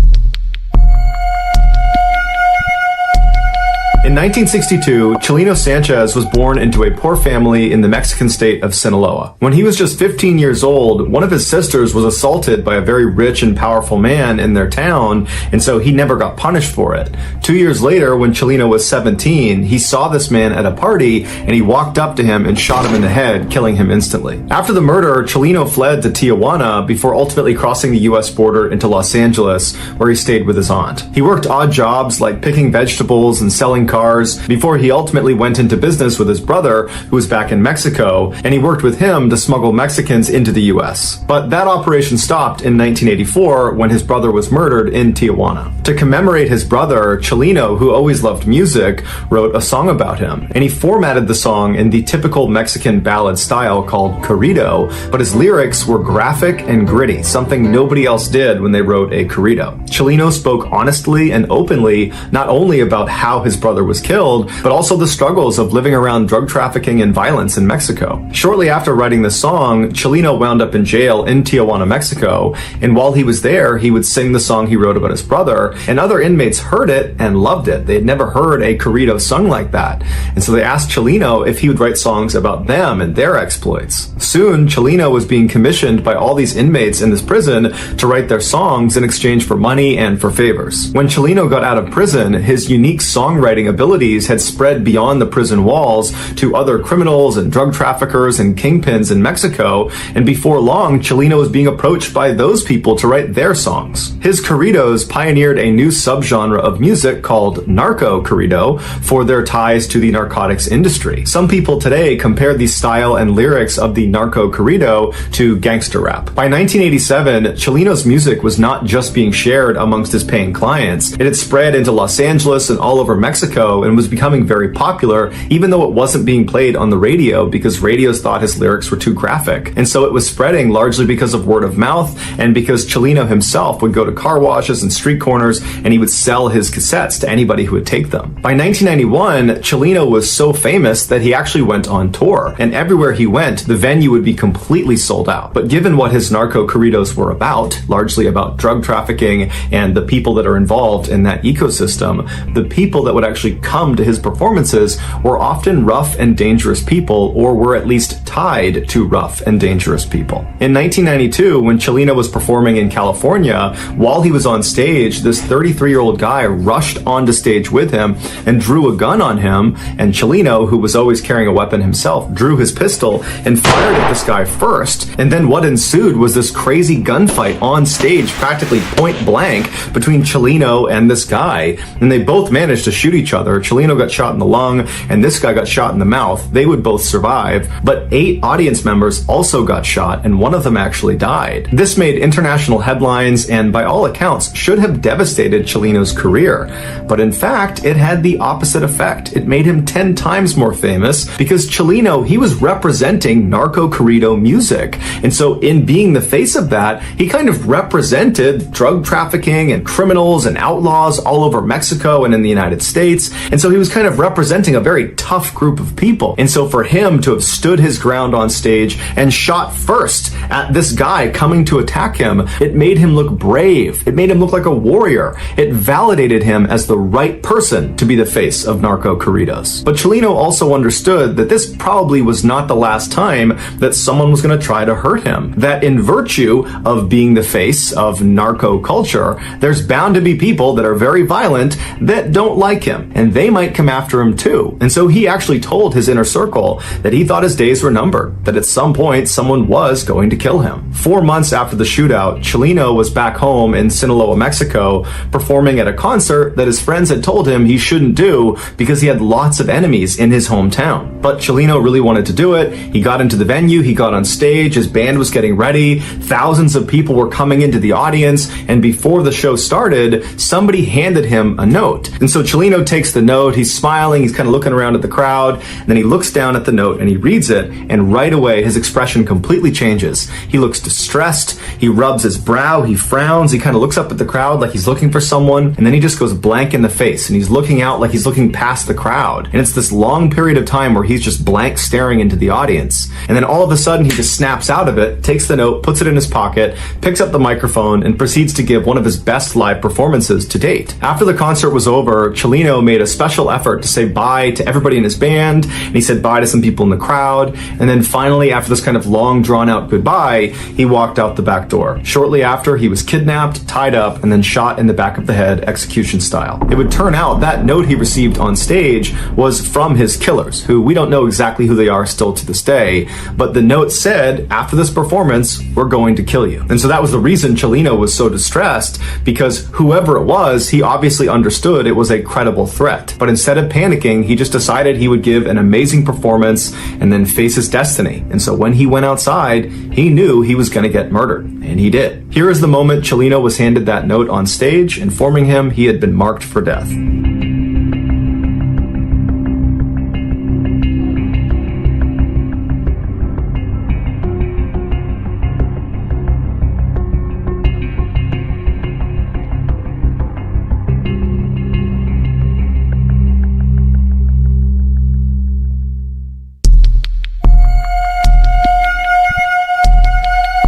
[SPEAKER 1] In 1962, Chileno Sanchez was born into a poor family in the Mexican state of Sinaloa. When he was just 15 years old, one of his sisters was assaulted by a very rich and powerful man in their town, and so he never got punished for it. 2 years later, when Chileno was 17, he saw this man at a party, and he walked up to him and shot him in the head, killing him instantly. After the murder, Chileno fled to Tijuana before ultimately crossing the US border into Los Angeles, where he stayed with his aunt. He worked odd jobs like picking vegetables and selling cars before he ultimately went into business with his brother, who was back in Mexico, and he worked with him to smuggle Mexicans into the US. But that operation stopped in 1984 when his brother was murdered in Tijuana. To commemorate his brother, Chileno, who always loved music, wrote a song about him, and he formatted the song in the typical Mexican ballad style called corrido, but his lyrics were graphic and gritty, something nobody else did when they wrote a corrido. Chileno spoke honestly and openly not only about how his brother was killed, but also the struggles of living around drug trafficking and violence in Mexico. Shortly after writing the song, Chileno wound up in jail in Tijuana, Mexico, and while he was there, he would sing the song he wrote about his brother, and other inmates heard it and loved it. They had never heard a corrido sung like that, and so they asked Chileno if he would write songs about them and their exploits. Soon, Chileno was being commissioned by all these inmates in this prison to write their songs in exchange for money and for favors. When Chileno got out of prison, his unique songwriting abilities had spread beyond the prison walls to other criminals and drug traffickers and kingpins in Mexico, and before long, Chileno was being approached by those people to write their songs. His corridos pioneered a new subgenre of music called narco corrido for their ties to the narcotics industry. Some people today compare the style and lyrics of the narco corrido to gangster rap. By 1987, Chileno's music was not just being shared amongst his paying clients, it had spread into Los Angeles and all over Mexico and was becoming very popular, even though it wasn't being played on the radio because radios thought his lyrics were too graphic. And so it was spreading largely because of word of mouth and because Chileno himself would go to car washes and street corners and he would sell his cassettes to anybody who would take them. By 1991, Chileno was so famous that he actually went on tour, and everywhere he went, the venue would be completely sold out. But given what his narco corridos were about, largely about drug trafficking and the people that are involved in that ecosystem, the people that would actually come to his performances were often rough and dangerous people, or were at least tied to rough and dangerous people. In 1992, when Chileno was performing in California, while he was on stage, this 33-year-old guy rushed onto stage with him and drew a gun on him, and Chileno, who was always carrying a weapon himself, drew his pistol and fired at this guy first, and then what ensued was this crazy gunfight on stage, practically point blank, between Chileno and this guy, and they both managed to shoot each other. other. Chelino got shot in the lung, and this guy got shot in the mouth. They would both survive, but 8 audience members also got shot, and one of them actually died. This made international headlines and, by all accounts, should have devastated Chelino's career. But in fact, it had the opposite effect. It made him 10 times more famous because Chelino, he was representing narco-corrido music. And so in being the face of that, he kind of represented drug trafficking and criminals and outlaws all over Mexico and in the United States. And so he was kind of representing a very tough group of people. And so for him to have stood his ground on stage and shot first at this guy coming to attack him, it made him look brave. It made him look like a warrior. It validated him as the right person to be the face of narco-corridos. But Chelino also understood that this probably was not the last time that someone was going to try to hurt him. That in virtue of being the face of narco culture, there's bound to be people that are very violent that don't like him, and they might come after him too. And so he actually told his inner circle that he thought his days were numbered, that at some point someone was going to kill him. 4 months after the shootout, Chelino was back home in Sinaloa, Mexico, performing at a concert that his friends had told him he shouldn't do because he had lots of enemies in his hometown. But Chelino really wanted to do it. He got into the venue, he got on stage, his band was getting ready, thousands of people were coming into the audience, and before the show started, somebody handed him a note. And so Chelino takes the note, he's smiling, he's kind of looking around at the crowd, and then he looks down at the note and he reads it, and right away his expression completely changes. He looks distressed, he rubs his brow, he frowns, he kind of looks up at the crowd like he's looking for someone, and then he just goes blank in the face, and he's looking out like he's looking past the crowd. And it's this long period of time where he's just blank staring into the audience. And then all of a sudden he just snaps out of it, takes the note, puts it in his pocket, picks up the microphone, and proceeds to give one of his best live performances to date. After the concert was over, Chelino made a special effort to say bye to everybody in his band, and he said bye to some people in the crowd, and then finally, after this kind of long drawn-out goodbye, he walked out the back door. Shortly after, he was kidnapped, tied up, and then shot in the back of the head, execution style. It would turn out that note he received on stage was from his killers, who we don't know exactly who they are still to this day, but the note said, after this performance, we're going to kill you. And so that was the reason Chelino was so distressed, because whoever it was, he obviously understood it was a credible threat. But instead of panicking, he just decided he would give an amazing performance and then face his destiny. And so when he went outside, he knew he was going to get murdered, and he did. Here is the moment Chelino was handed that note on stage, informing him he had been marked for death.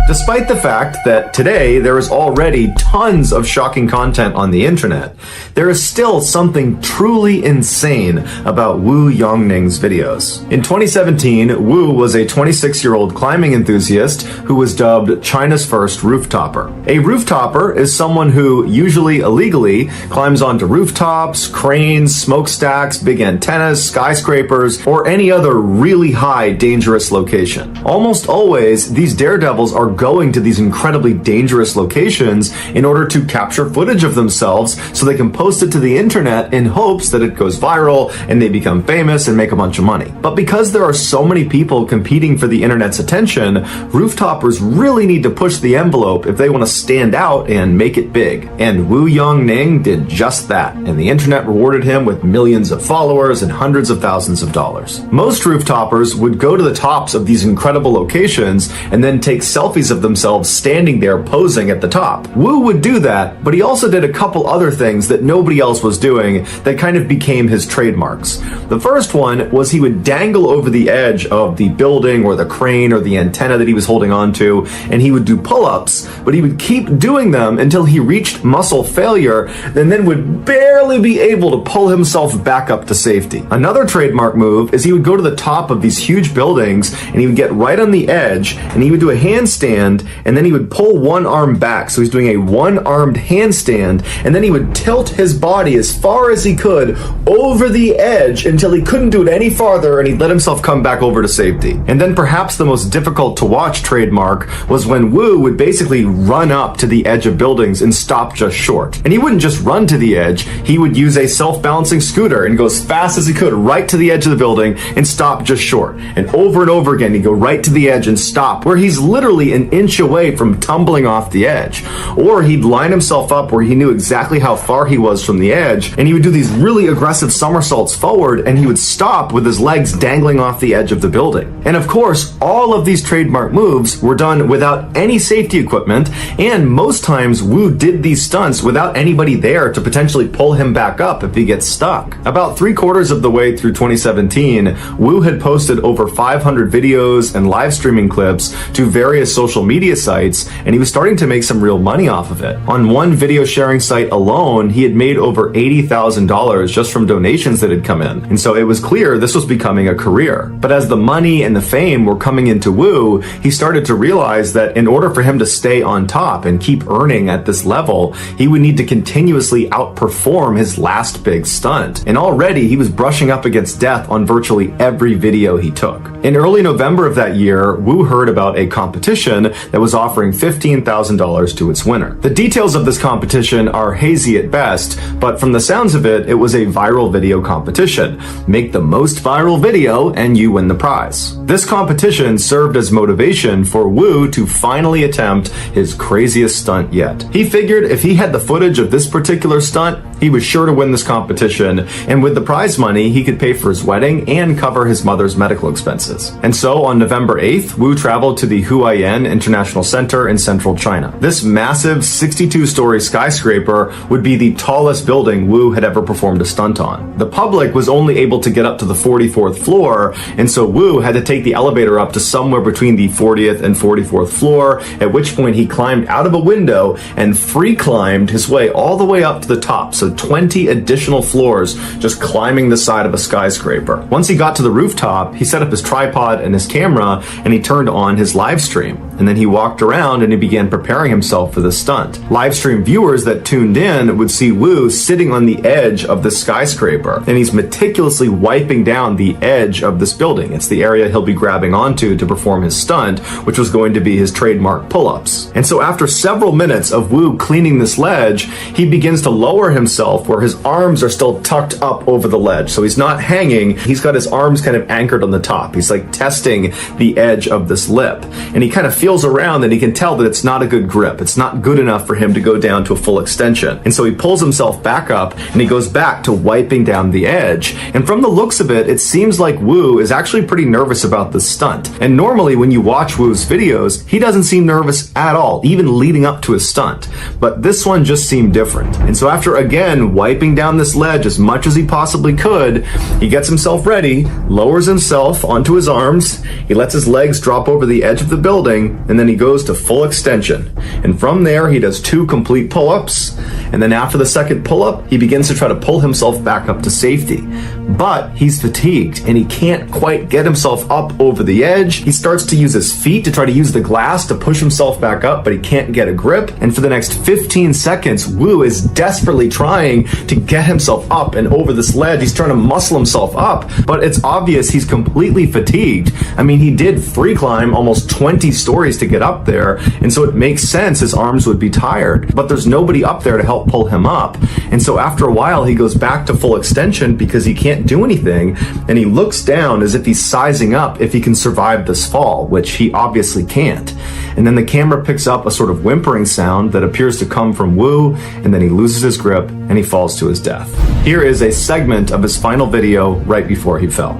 [SPEAKER 1] Despite the fact that today there is already tons of shocking content on the internet, there is still something truly insane about Wu Yongning's videos. In 2017, Wu was a 26-year-old climbing enthusiast who was dubbed China's first rooftopper. A rooftopper is someone who, usually illegally, climbs onto rooftops, cranes, smokestacks, big antennas, skyscrapers, or any other really high, dangerous location. Almost always, these daredevils are going to these incredibly dangerous locations in order to capture footage of themselves so they can post it to the internet in hopes that it goes viral and they become famous and make a bunch of money. But because there are so many people competing for the internet's attention, rooftoppers really need to push the envelope if they want to stand out and make it big. And Wu Yongning did just that, and the internet rewarded him with millions of followers and hundreds of thousands of dollars. Most rooftoppers would go to the tops of these incredible locations and then take selfies of themselves standing there posing at the top. Wu would do that, but he also did a couple other things that nobody else was doing that kind of became his trademarks. The first one was he would dangle over the edge of the building or the crane or the antenna that he was holding onto, and he would do pull-ups, but he would keep doing them until he reached muscle failure and then would barely be able to pull himself back up to safety. Another trademark move is he would go to the top of these huge buildings and he would get right on the edge and he would do a handstand handstand, and then he would pull one arm back. So he's doing a one-armed handstand, and then he would tilt his body as far as he could over the edge until he couldn't do it any farther, and he'd let himself come back over to safety. And then perhaps the most difficult to watch trademark was when Wu would basically run up to the edge of buildings and stop just short. And he wouldn't just run to the edge, he would use a self-balancing scooter and go as fast as he could right to the edge of the building and stop just short. And over again, he'd go right to the edge and stop, where he's literally an inch away from tumbling off the edge. Or he'd line himself up where he knew exactly how far he was from the edge, and he would do these really aggressive somersaults forward, and he would stop with his legs dangling off the edge of the building. And of course, all of these trademark moves were done without any safety equipment, and most times Wu did these stunts without anybody there to potentially pull him back up if he gets stuck. About 3/4 of the way through 2017, Wu had posted over 500 videos and live streaming clips to various social media sites, and he was starting to make some real money off of it. On one video sharing site alone, he had made over $80,000 just from donations that had come in. And so it was clear this was becoming a career. But as the money and the fame were coming into Wu, he started to realize that in order for him to stay on top and keep earning at this level, he would need to continuously outperform his last big stunt. And already he was brushing up against death on virtually every video he took. In early November of that year, Wu heard about a competition that was offering $15,000 to its winner. The details of this competition are hazy at best, but from the sounds of it, it was a viral video competition. Make the most viral video and you win the prize. This competition served as motivation for Wu to finally attempt his craziest stunt yet. He figured if he had the footage of this particular stunt, he was sure to win this competition, and with the prize money, he could pay for his wedding and cover his mother's medical expenses. And so on November 8th, Wu traveled to the Huayan International Center in central China. This massive 62-story skyscraper would be the tallest building Wu had ever performed a stunt on. The public was only able to get up to the 44th floor, and so Wu had to take the elevator up to somewhere between the 40th and 44th floor, at which point he climbed out of a window and free climbed his way all the way up to the top, so 20 additional floors just climbing the side of a skyscraper. Once he got to the rooftop, he set up his tripod and his camera, and he turned on his live stream. And then he walked around and he began preparing himself for the stunt. Live stream viewers that tuned in would see Wu sitting on the edge of the skyscraper, and he's meticulously wiping down the edge of this building. It's the area he'll be grabbing onto to perform his stunt, which was going to be his trademark pull-ups. And so after several minutes of Wu cleaning this ledge, he begins to lower himself where his arms are still tucked up over the ledge. So he's not hanging, he's got his arms kind of anchored on the top. He's like testing the edge of this lip. And he kind of feels around and he can tell that it's not a good grip. It's not good enough for him to go down to a full extension. And so he pulls himself back up and he goes back to wiping down the edge. And from the looks of it, it seems like Wu is actually pretty nervous about this stunt. And normally when you watch Wu's videos, he doesn't seem nervous at all, even leading up to his stunt. But this one just seemed different. And so after again wiping down this ledge as much as he possibly could, he gets himself ready, lowers himself onto his arms, he lets his legs drop over the edge of the building, and then he goes to full extension. And from there, he does 2 complete pull-ups, and then after the second pull-up, he begins to try to pull himself back up to safety. But he's fatigued, and he can't quite get himself up over the edge. He starts to use his feet to try to use the glass to push himself back up, but he can't get a grip. And for the next 15 seconds, Wu is desperately trying to get himself up and over this ledge. He's trying to muscle himself up, but it's obvious he's completely fatigued. I mean, he did free climb almost 20 stories to get up there, and so it makes sense his arms would be tired, but there's nobody up there to help pull him up. And so after a while, he goes back to full extension because he can't do anything, and he looks down as if he's sizing up if he can survive this fall, which he obviously can't. And then the camera picks up a sort of whimpering sound that appears to come from Wu, and then he loses his grip and he falls to his death. Here is a segment of his final video right before he fell.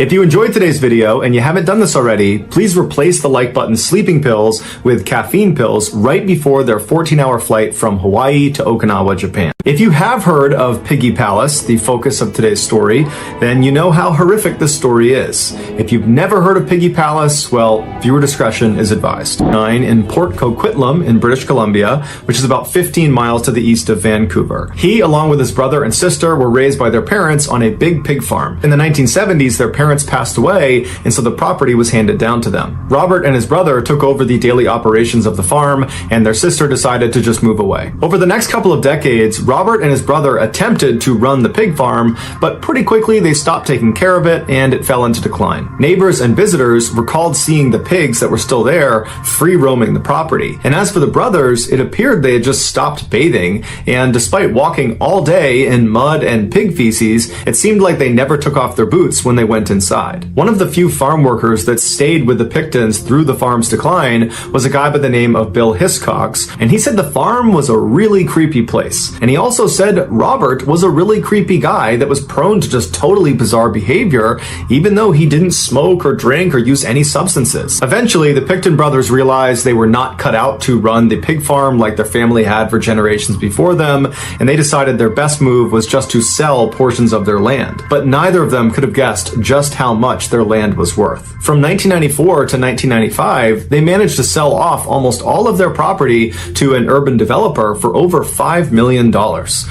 [SPEAKER 1] If you enjoyed today's video and you haven't done this already, please replace the like button sleeping pills with caffeine pills right before their 14-hour flight from Hawaii to Okinawa, Japan. If you have heard of Piggy Palace, the focus of today's story, then you know how horrific this story is. If you've never heard of Piggy Palace, well, viewer discretion is advised. In Port Coquitlam in British Columbia, which is about 15 miles to the east of Vancouver. He, along with his brother and sister, were raised by their parents on a big pig farm. In the 1970s, their parents passed away, and so the property was handed down to them. Robert and his brother took over the daily operations of the farm, and their sister decided to just move away. Over the next couple of decades, Robert and his brother attempted to run the pig farm, but pretty quickly they stopped taking care of it, and it fell into decline. Neighbors and visitors recalled seeing the pigs that were still there free roaming the property. And as for the brothers, it appeared they had just stopped bathing, and despite walking all day in mud and pig feces, it seemed like they never took off their boots when they went inside. One of the few farm workers that stayed with the Pictons through the farm's decline was a guy by the name of Bill Hiscox, and he said the farm was a really creepy place. And he also said Robert was a really creepy guy that was prone to just totally bizarre behavior, even though he didn't smoke or drink or use any substances. Eventually, the Picton brothers realized they were not cut out to run the pig farm like their family had for generations before them, and they decided their best move was just to sell portions of their land. But neither of them could have guessed just how much their land was worth. From 1994 to 1995, they managed to sell off almost all of their property to an urban developer for over $5 million.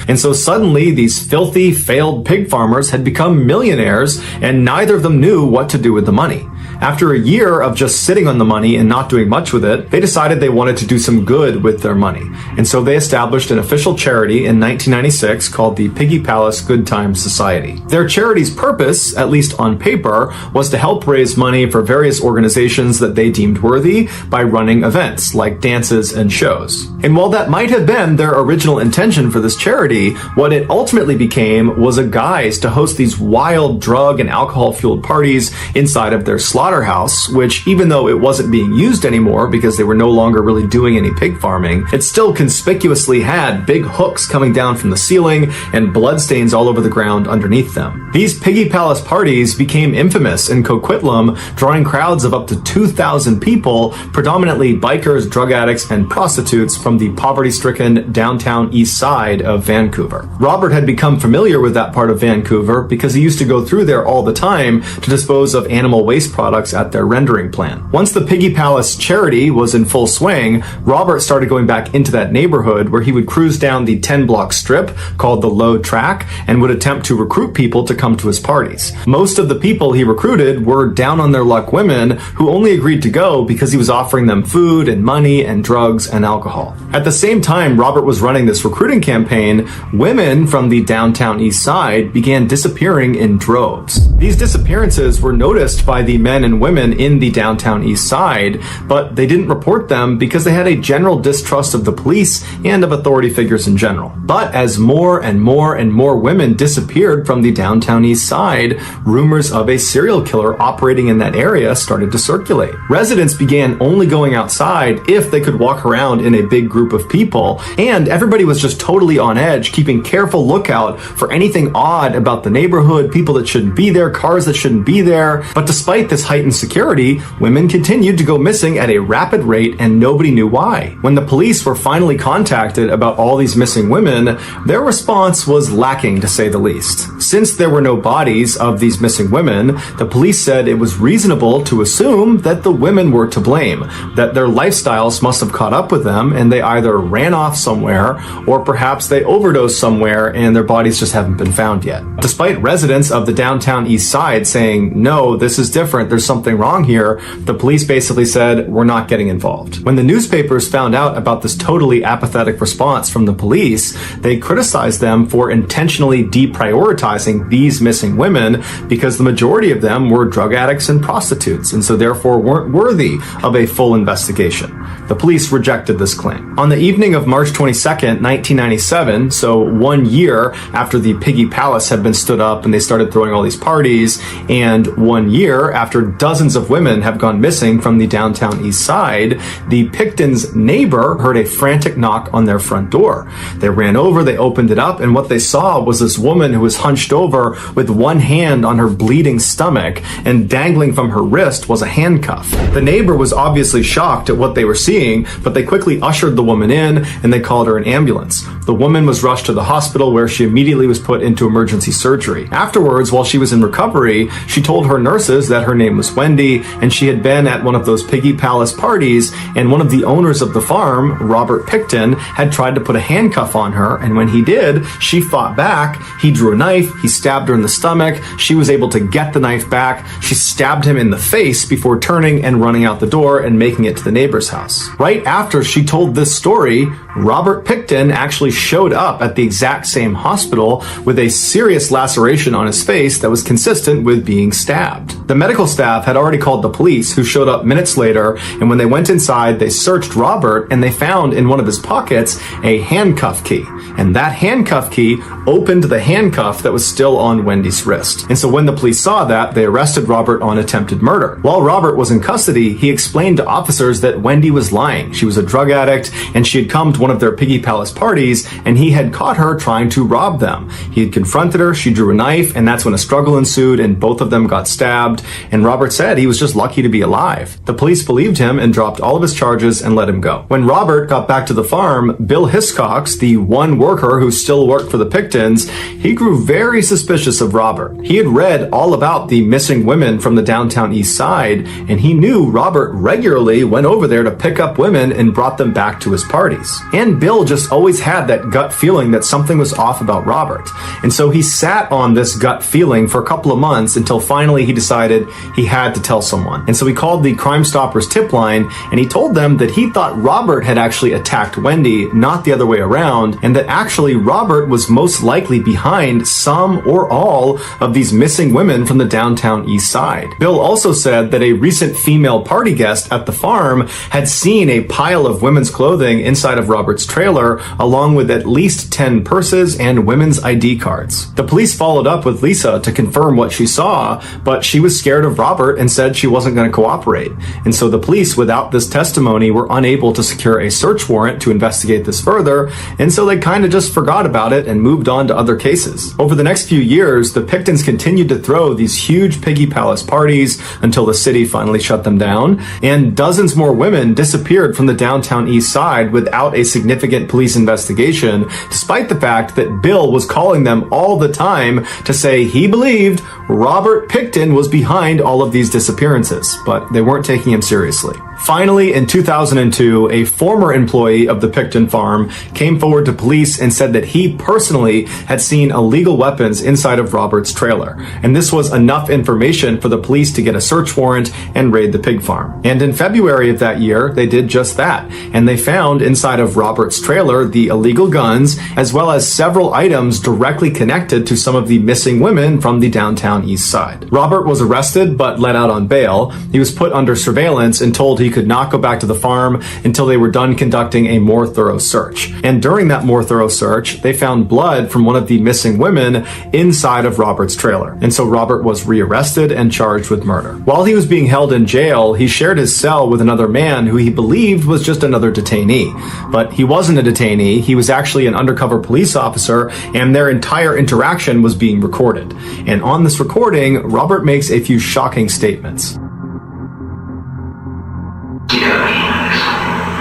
[SPEAKER 1] And so suddenly, these filthy, failed pig farmers had become millionaires, and neither of them knew what to do with the money. After a year of just sitting on the money and not doing much with it, they decided they wanted to do some good with their money. And so they established an official charity in 1996 called the Piggy Palace Good Times Society. Their charity's purpose, at least on paper, was to help raise money for various organizations that they deemed worthy by running events like dances and shows. And while that might have been their original intention for this charity, what it ultimately became was a guise to host these wild drug and alcohol-fueled parties inside of their slaughterhouse, which, even though it wasn't being used anymore because they were no longer really doing any pig farming, it still conspicuously had big hooks coming down from the ceiling and bloodstains all over the ground underneath them. These Piggy Palace parties became infamous in Coquitlam, drawing crowds of up to 2,000 people, predominantly bikers, drug addicts, and prostitutes from the poverty-stricken downtown east side of Vancouver. Robert had become familiar with that part of Vancouver because he used to go through there all the time to dispose of animal waste products at their rendering plant. Once the Piggy Palace charity was in full swing, Robert started going back into that neighborhood where he would cruise down the 10-block strip called the Low Track and would attempt to recruit people to come to his parties. Most of the people he recruited were down on their luck women who only agreed to go because he was offering them food and money and drugs and alcohol. At the same time Robert was running this recruiting campaign, women from the downtown east side began disappearing in droves. These disappearances were noticed by the men and women in the downtown east side, but they didn't report them because they had a general distrust of the police and of authority figures in general. But as more and more and more women disappeared from the downtown east side, rumors of a serial killer operating in that area started to circulate. Residents began only going outside if they could walk around in a big group of people, and everybody was just totally on edge, keeping careful lookout for anything odd about the neighborhood, people that shouldn't be there, cars that shouldn't be there. But despite this heightened security, women continued to go missing at a rapid rate and nobody knew why. When the police were finally contacted about all these missing women, their response was lacking, to say the least. Since there were no bodies of these missing women, the police said it was reasonable to assume that the women were to blame, that their lifestyles must have caught up with them and they either ran off somewhere or perhaps they overdosed somewhere and their bodies just haven't been found yet. Despite residents of the downtown east side saying, no, this is different, there's something wrong here, the police basically said, we're not getting involved. When the newspapers found out about this totally apathetic response from the police, they criticized them for intentionally deprioritizing these missing women because the majority of them were drug addicts and prostitutes, and so therefore weren't worthy of a full investigation. The police rejected this claim. On the evening of March 22nd, 1997, so 1 year after the Piggy Palace had been stood up and they started throwing all these parties, and 1 year after dozens of women have gone missing from the downtown east side, the Picton's neighbor heard a frantic knock on their front door. They ran over, they opened it up, and what they saw was this woman who was hunched over with one hand on her bleeding stomach, and dangling from her wrist was a handcuff. The neighbor was obviously shocked at what they were seeing, but they quickly ushered the woman in and they called her an ambulance. The woman was rushed to the hospital where she immediately was put into emergency surgery. Afterwards, while she was in recovery, she told her nurses that her name was Wendy and she had been at one of those Piggy Palace parties, and one of the owners of the farm, Robert Picton, had tried to put a handcuff on her, and when he did, she fought back. He drew a knife, he stabbed her in the stomach, she was able to get the knife back, she stabbed him in the face before turning and running out the door and making it to the neighbor's house. Right after she told this story, Robert Picton actually showed up at the exact same hospital with a serious laceration on his face that was consistent with being stabbed. The medical staff had already called the police, who showed up minutes later, and when they went inside, they searched Robert and they found in one of his pockets a handcuff key. And that handcuff key opened the handcuff that was still on Wendy's wrist. And so when the police saw that, they arrested Robert on attempted murder. While Robert was in custody, he explained to officers that Wendy was lying. She was a drug addict and she had come to one of their Piggy Palace parties and he had caught her trying to rob them. He had confronted her, she drew a knife, and that's when a struggle ensued and both of them got stabbed. And Robert said he was just lucky to be alive. The police believed him and dropped all of his charges and let him go. When Robert got back to the farm, Bill Hiscox, the one worker who still worked for the Pictons, he grew very suspicious of Robert. He had read all about the missing women from the downtown east side, and he knew Robert regularly went over there to pick up women and brought them back to his parties. And Bill just always had that gut feeling that something was off about Robert. And so he sat on this gut feeling for a couple of months until finally he decided he had to tell someone. And so he called the Crime Stoppers tip line and he told them that he thought Robert had actually attacked Wendy, not the other way around, and that actually Robert was most likely behind some or all of these missing women from the downtown east side. Bill also said that a recent female party guest at the farm had seen a pile of women's clothing inside of Robert's trailer, along with at least 10 purses and women's ID cards. The police followed up with Lisa to confirm what she saw, but she was scared of Robert and said she wasn't going to cooperate. And so the police, without this testimony, were unable to secure a search warrant to investigate this further, and so they kind of just forgot about it and moved on to other cases. Over the next few years, the Pictons continued to throw these huge Piggy Palace parties until the city finally shut them down, and dozens more women disappeared from the downtown east side without a significant police investigation, despite the fact that Bill was calling them all the time to say he believed Robert Picton was behind all of these disappearances, but they weren't taking him seriously. Finally, in 2002, a former employee of the Picton farm came forward to police and said that he personally had seen illegal weapons inside of Robert's trailer. And this was enough information for the police to get a search warrant and raid the pig farm. And in February of that year, they did just that. And they found inside of Robert's trailer the illegal guns, as well as several items directly connected to some of the missing women from the downtown east side. Robert was arrested but let out on bail. He was put under surveillance and told he could not go back to the farm until they were done conducting a more thorough search. And during that more thorough search, they found blood from one of the missing women inside of Robert's trailer. And so Robert was rearrested and charged with murder. While he was being held in jail, he shared his cell with another man who he believed was just another detainee. But he wasn't a detainee, he was actually an undercover police officer, and their entire interaction was being recorded. And on this recording, Robert makes a few shocking statements.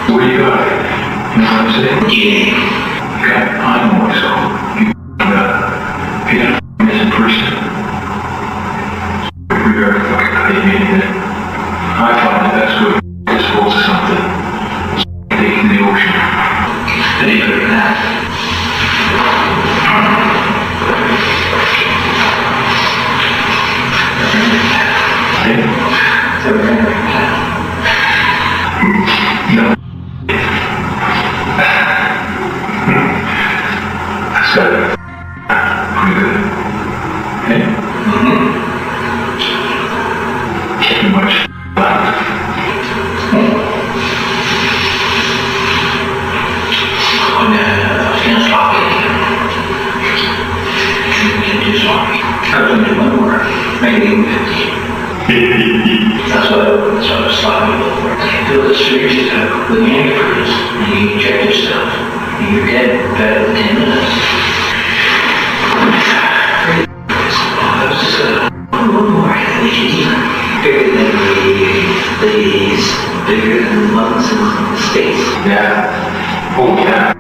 [SPEAKER 4] What do you got? You know what I'm saying? Yeah. You got animals, so you got a missing person. We are fucking hiding it. I find that that's what dispose of something. Take in the ocean. Any other than that. No. That's good. Pretty good. Hey? Too much left. Can't stop it. You can do something. I was going to do one more. Maybe 50. That's what I was talking about. I feel the serious attack with antifreeze, and you inject yourself, and you're dead in better than 10 minutes. I was just one more. We can even bigger than these, bigger than the ones in the States. Yeah. Oh, yeah.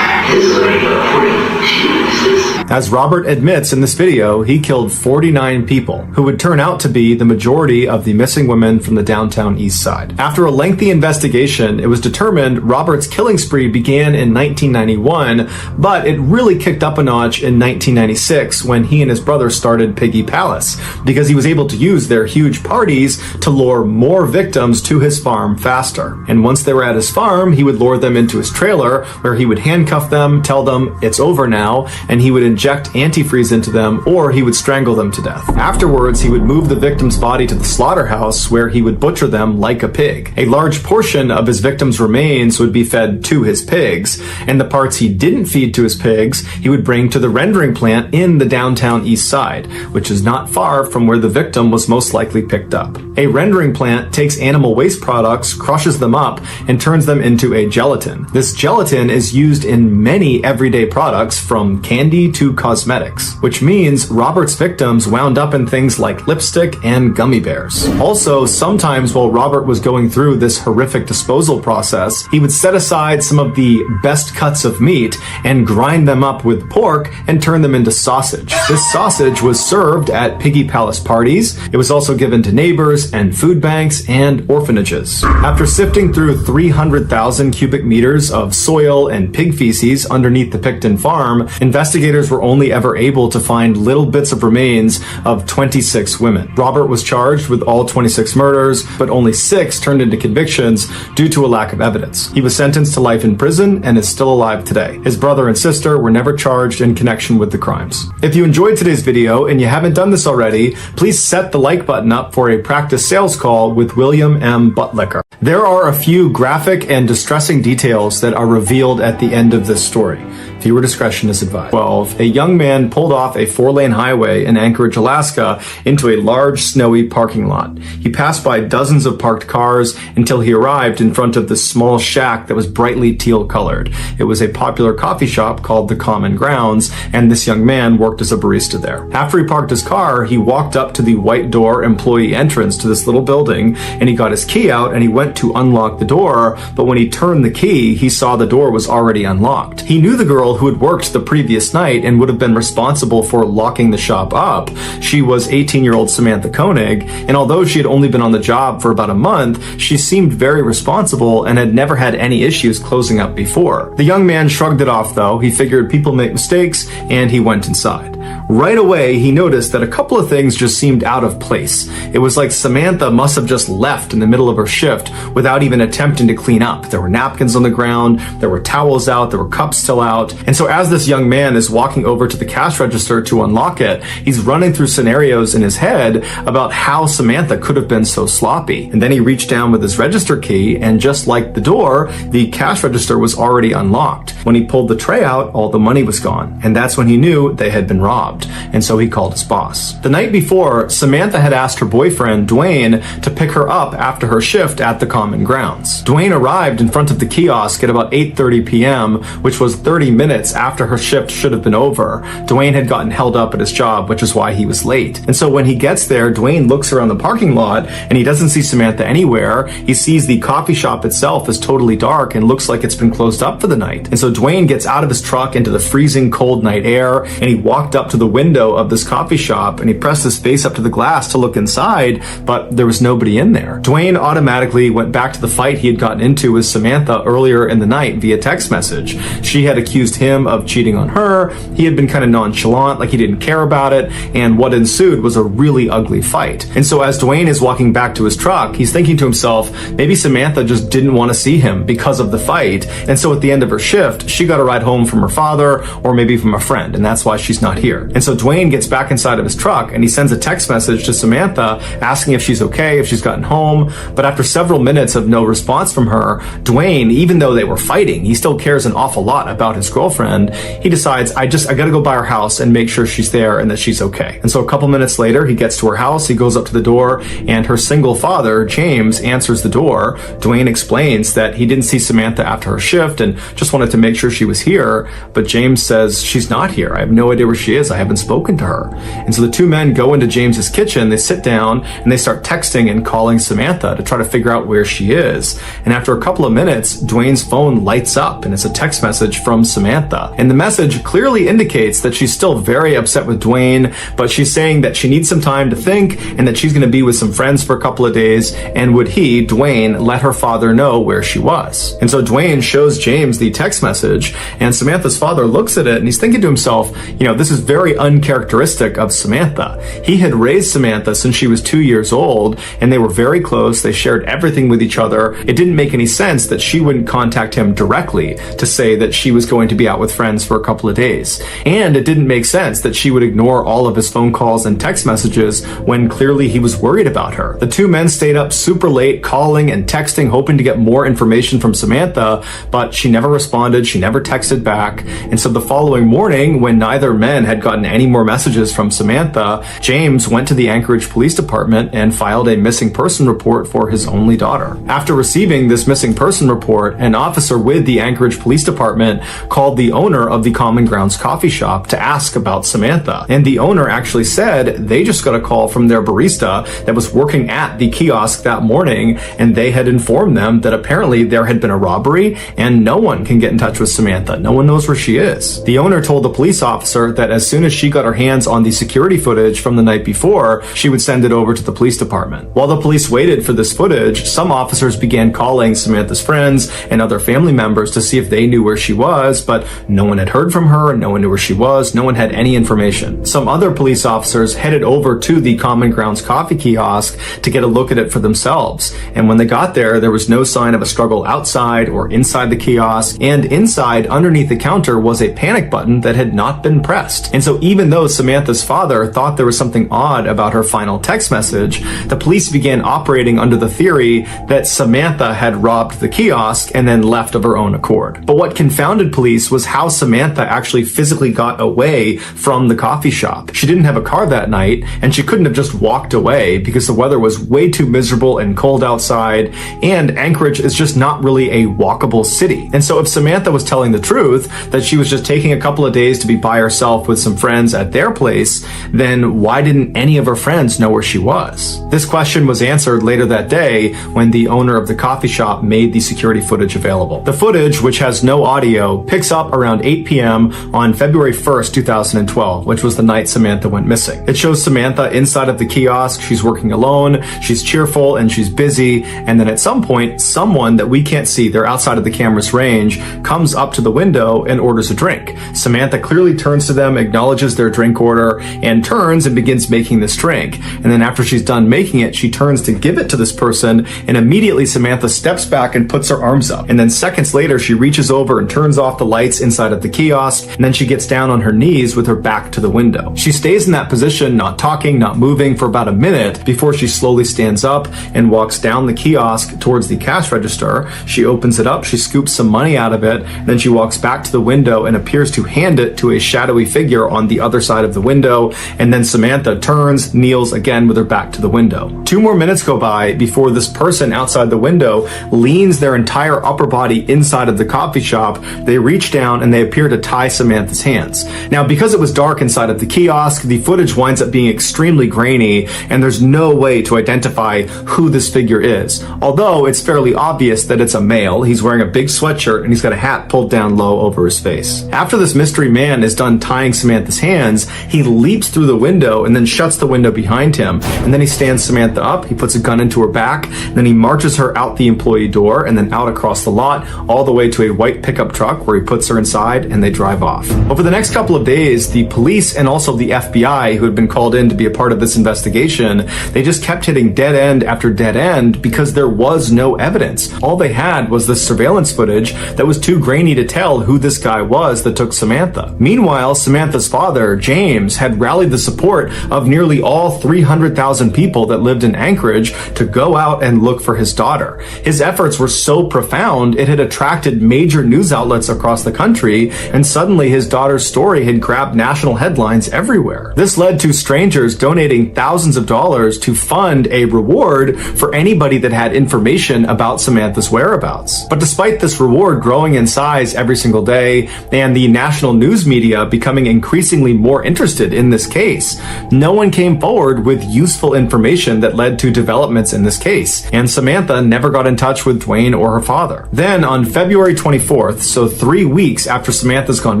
[SPEAKER 4] His is already about 40. Jesus.
[SPEAKER 1] As Robert admits in this video, he killed 49 people, who would turn out to be the majority of the missing women from the downtown east side. After a lengthy investigation, it was determined Robert's killing spree began in 1991, but it really kicked up a notch in 1996 when he and his brother started Piggy Palace, because he was able to use their huge parties to lure more victims to his farm faster. And once they were at his farm, he would lure them into his trailer, where he would handcuff them, tell them it's over now, and he would inject antifreeze into them, or he would strangle them to death. Afterwards, he would move the victim's body to the slaughterhouse, where he would butcher them like a pig. A large portion of his victims' remains would be fed to his pigs, and the parts he didn't feed to his pigs, he would bring to the rendering plant in the downtown east side, which is not far from where the victim was most likely picked up. A rendering plant takes animal waste products, crushes them up, and turns them into a gelatin. This gelatin is used in many everyday products, from candy to cosmetics, which means Robert's victims wound up in things like lipstick and gummy bears. Also, sometimes while Robert was going through this horrific disposal process, he would set aside some of the best cuts of meat and grind them up with pork and turn them into sausage. This sausage was served at Piggy Palace parties. It was also given to neighbors and food banks and orphanages. After sifting through 300,000 cubic meters of soil and pig feces underneath the Picton farm, investigators were only ever able to find little bits of remains of 26 women. Robert was charged with all 26 murders, but only 6 turned into convictions due to a lack of evidence. He was sentenced to life in prison and is still alive today. His brother and sister were never charged in connection with the crimes. If you enjoyed today's video and you haven't done this already, please set the like button up for a practice sales call with William M. Buttlicker. There are a few graphic and distressing details that are revealed at the end of this story. Viewer discretion is advised. 12. A young man pulled off a 4-lane highway in Anchorage, Alaska into a large snowy parking lot. He passed by dozens of parked cars until he arrived in front of this small shack that was brightly teal colored. It was a popular coffee shop called the Common Grounds, and this young man worked as a barista there. After he parked his car, he walked up to the white door employee entrance to this little building, and he got his key out and he went to unlock the door, but when he turned the key, he saw the door was already unlocked. He knew the girl who had worked the previous night and would have been responsible for locking the shop up. She was 18-year-old Samantha Koenig, and although she had only been on the job for about a month, she seemed very responsible and had never had any issues closing up before. The young man shrugged it off though. He figured people make mistakes, and he went inside. Right away, he noticed that a couple of things just seemed out of place. It was like Samantha must have just left in the middle of her shift without even attempting to clean up. There were napkins on the ground, there were towels out, there were cups still out. And so as this young man is walking over to the cash register to unlock it, he's running through scenarios in his head about how Samantha could have been so sloppy. And then he reached down with his register key, and just like the door, the cash register was already unlocked. When he pulled the tray out, all the money was gone. And that's when he knew they had been robbed. And so he called his boss. The night before, Samantha had asked her boyfriend, Dwayne, to pick her up after her shift at the Common Grounds. Dwayne arrived in front of the kiosk at about 8:30 p.m., which was 30 minutes after her shift should have been over. Dwayne had gotten held up at his job, which is why he was late. And so when he gets there, Dwayne looks around the parking lot and he doesn't see Samantha anywhere. He sees the coffee shop itself is totally dark and looks like it's been closed up for the night. And so Dwayne gets out of his truck into the freezing cold night air, and he walked up to the window of this coffee shop and he pressed his face up to the glass to look inside, but there was nobody in there. Dwayne automatically went back to the fight he had gotten into with Samantha earlier in the night via text message. She had accused him of cheating on her. He had been kind of nonchalant, like he didn't care about it, and what ensued was a really ugly fight. And so as Dwayne is walking back to his truck, he's thinking to himself, maybe Samantha just didn't want to see him because of the fight, and so at the end of her shift, she got a ride home from her father or maybe from a friend, and that's why she's not here. here. And so Dwayne gets back inside of his truck and he sends a text message to Samantha asking if she's okay, if she's gotten home. But after several minutes of no response from her, Dwayne, even though they were fighting, he still cares an awful lot about his girlfriend. He decides, I gotta go by her house and make sure she's there and that she's okay. And so a couple minutes later, he gets to her house, he goes up to the door, and her single father, James, answers the door. Dwayne explains that he didn't see Samantha after her shift and just wanted to make sure she was here, but James says, she's not here. I have no idea where she is. I haven't spoken to her. And so the two men go into James's kitchen, they sit down, and they start texting and calling Samantha to try to figure out where she is. And after a couple of minutes, Dwayne's phone lights up, and it's a text message from Samantha. And the message clearly indicates that she's still very upset with Dwayne, but she's saying that she needs some time to think and that she's going to be with some friends for a couple of days, and would he, Dwayne, let her father know where she was. And so Dwayne shows James the text message, and Samantha's father looks at it and he's thinking to himself, this is very uncharacteristic of Samantha. He had raised Samantha since she was 2 years old, and they were very close. They shared everything with each other. It didn't make any sense that she wouldn't contact him directly to say that she was going to be out with friends for a couple of days. And it didn't make sense that she would ignore all of his phone calls and text messages when clearly he was worried about her. The two men stayed up super late, calling and texting, hoping to get more information from Samantha, but she never responded. She never texted back. And so the following morning, when neither men had gotten any more messages from Samantha, James went to the Anchorage Police Department and filed a missing person report for his only daughter. After receiving this missing person report, an officer with the Anchorage Police Department called the owner of the Common Grounds coffee shop to ask about Samantha. And the owner actually said they just got a call from their barista that was working at the kiosk that morning, and they had informed them that apparently there had been a robbery and no one can get in touch with Samantha. No one knows where she is. The owner told the police officer that as soon as she got her hands on the security footage from the night before, she would send it over to the police department. While the police waited for this footage, some officers began calling Samantha's friends and other family members to see if they knew where she was, but no one had heard from her, no one knew where she was, no one had any information. Some other police officers headed over to the Common Grounds coffee kiosk to get a look at it for themselves, and when they got there was no sign of a struggle outside or inside the kiosk, and inside, underneath the counter, was a panic button that had not been pressed. And so even though Samantha's father thought there was something odd about her final text message, the police began operating under the theory that Samantha had robbed the kiosk and then left of her own accord. But what confounded police was how Samantha actually physically got away from the coffee shop. She didn't have a car that night, and she couldn't have just walked away because the weather was way too miserable and cold outside, and Anchorage is just not really a walkable city. And so if Samantha was telling the truth, that she was just taking a couple of days to be by herself with some friends at their place, then why didn't any of her friends know where she was? This question was answered later that day when the owner of the coffee shop made the security footage available. The footage, which has no audio, picks up around 8 p.m. on February 1st, 2012, which was the night Samantha went missing. It shows Samantha inside of the kiosk. She's working alone, she's cheerful, and she's busy, and then at some point, someone that we can't see, they're outside of the camera's range, comes up to the window and orders a drink. Samantha clearly turns to them, acknowledges their drink order, and turns and begins making this drink. And then after she's done making it, she turns to give it to this person, and immediately Samantha steps back and puts her arms up. And then seconds later, she reaches over and turns off the lights inside of the kiosk, and then she gets down on her knees with her back to the window. She stays in that position, not talking, not moving, for about a minute before she slowly stands up and walks down the kiosk towards the cash register. She opens it up, she scoops some money out of it, then she walks back to the window and appears to hand it to a shadowy figure on the other side of the window, and then Samantha turns, kneels again with her back to the window. 2 more minutes go by before this person outside the window leans their entire upper body inside of the coffee shop. They reach down and they appear to tie Samantha's hands. Now, because it was dark inside of the kiosk, the footage winds up being extremely grainy, and there's no way to identify who this figure is. Although it's fairly obvious that it's a male. He's wearing a big sweatshirt and he's got a hat pulled down low over his face. After this mystery man is done tying Samantha's hands, he leaps through the window and then shuts the window behind him. And then he stands Samantha up, he puts a gun into her back, and then he marches her out the employee door and then out across the lot, all the way to a white pickup truck where he puts her inside and they drive off. Over the next couple of days, the police and also the FBI, who had been called in to be a part of this investigation, they just kept hitting dead end after dead end because there was no evidence. All they had was this surveillance footage that was too grainy to tell who this guy was that took Samantha. Meanwhile, Samantha's Samantha's father, James, had rallied the support of nearly all 300,000 people that lived in Anchorage to go out and look for his daughter. His efforts were so profound, it had attracted major news outlets across the country, and suddenly his daughter's story had grabbed national headlines everywhere. This led to strangers donating thousands of dollars to fund a reward for anybody that had information about Samantha's whereabouts. But despite this reward growing in size every single day, and the national news media becoming increasingly more interested in this case, no one came forward with useful information that led to developments in this case, and Samantha never got in touch with Dwayne or her father. Then on February 24th, so 3 weeks after Samantha's gone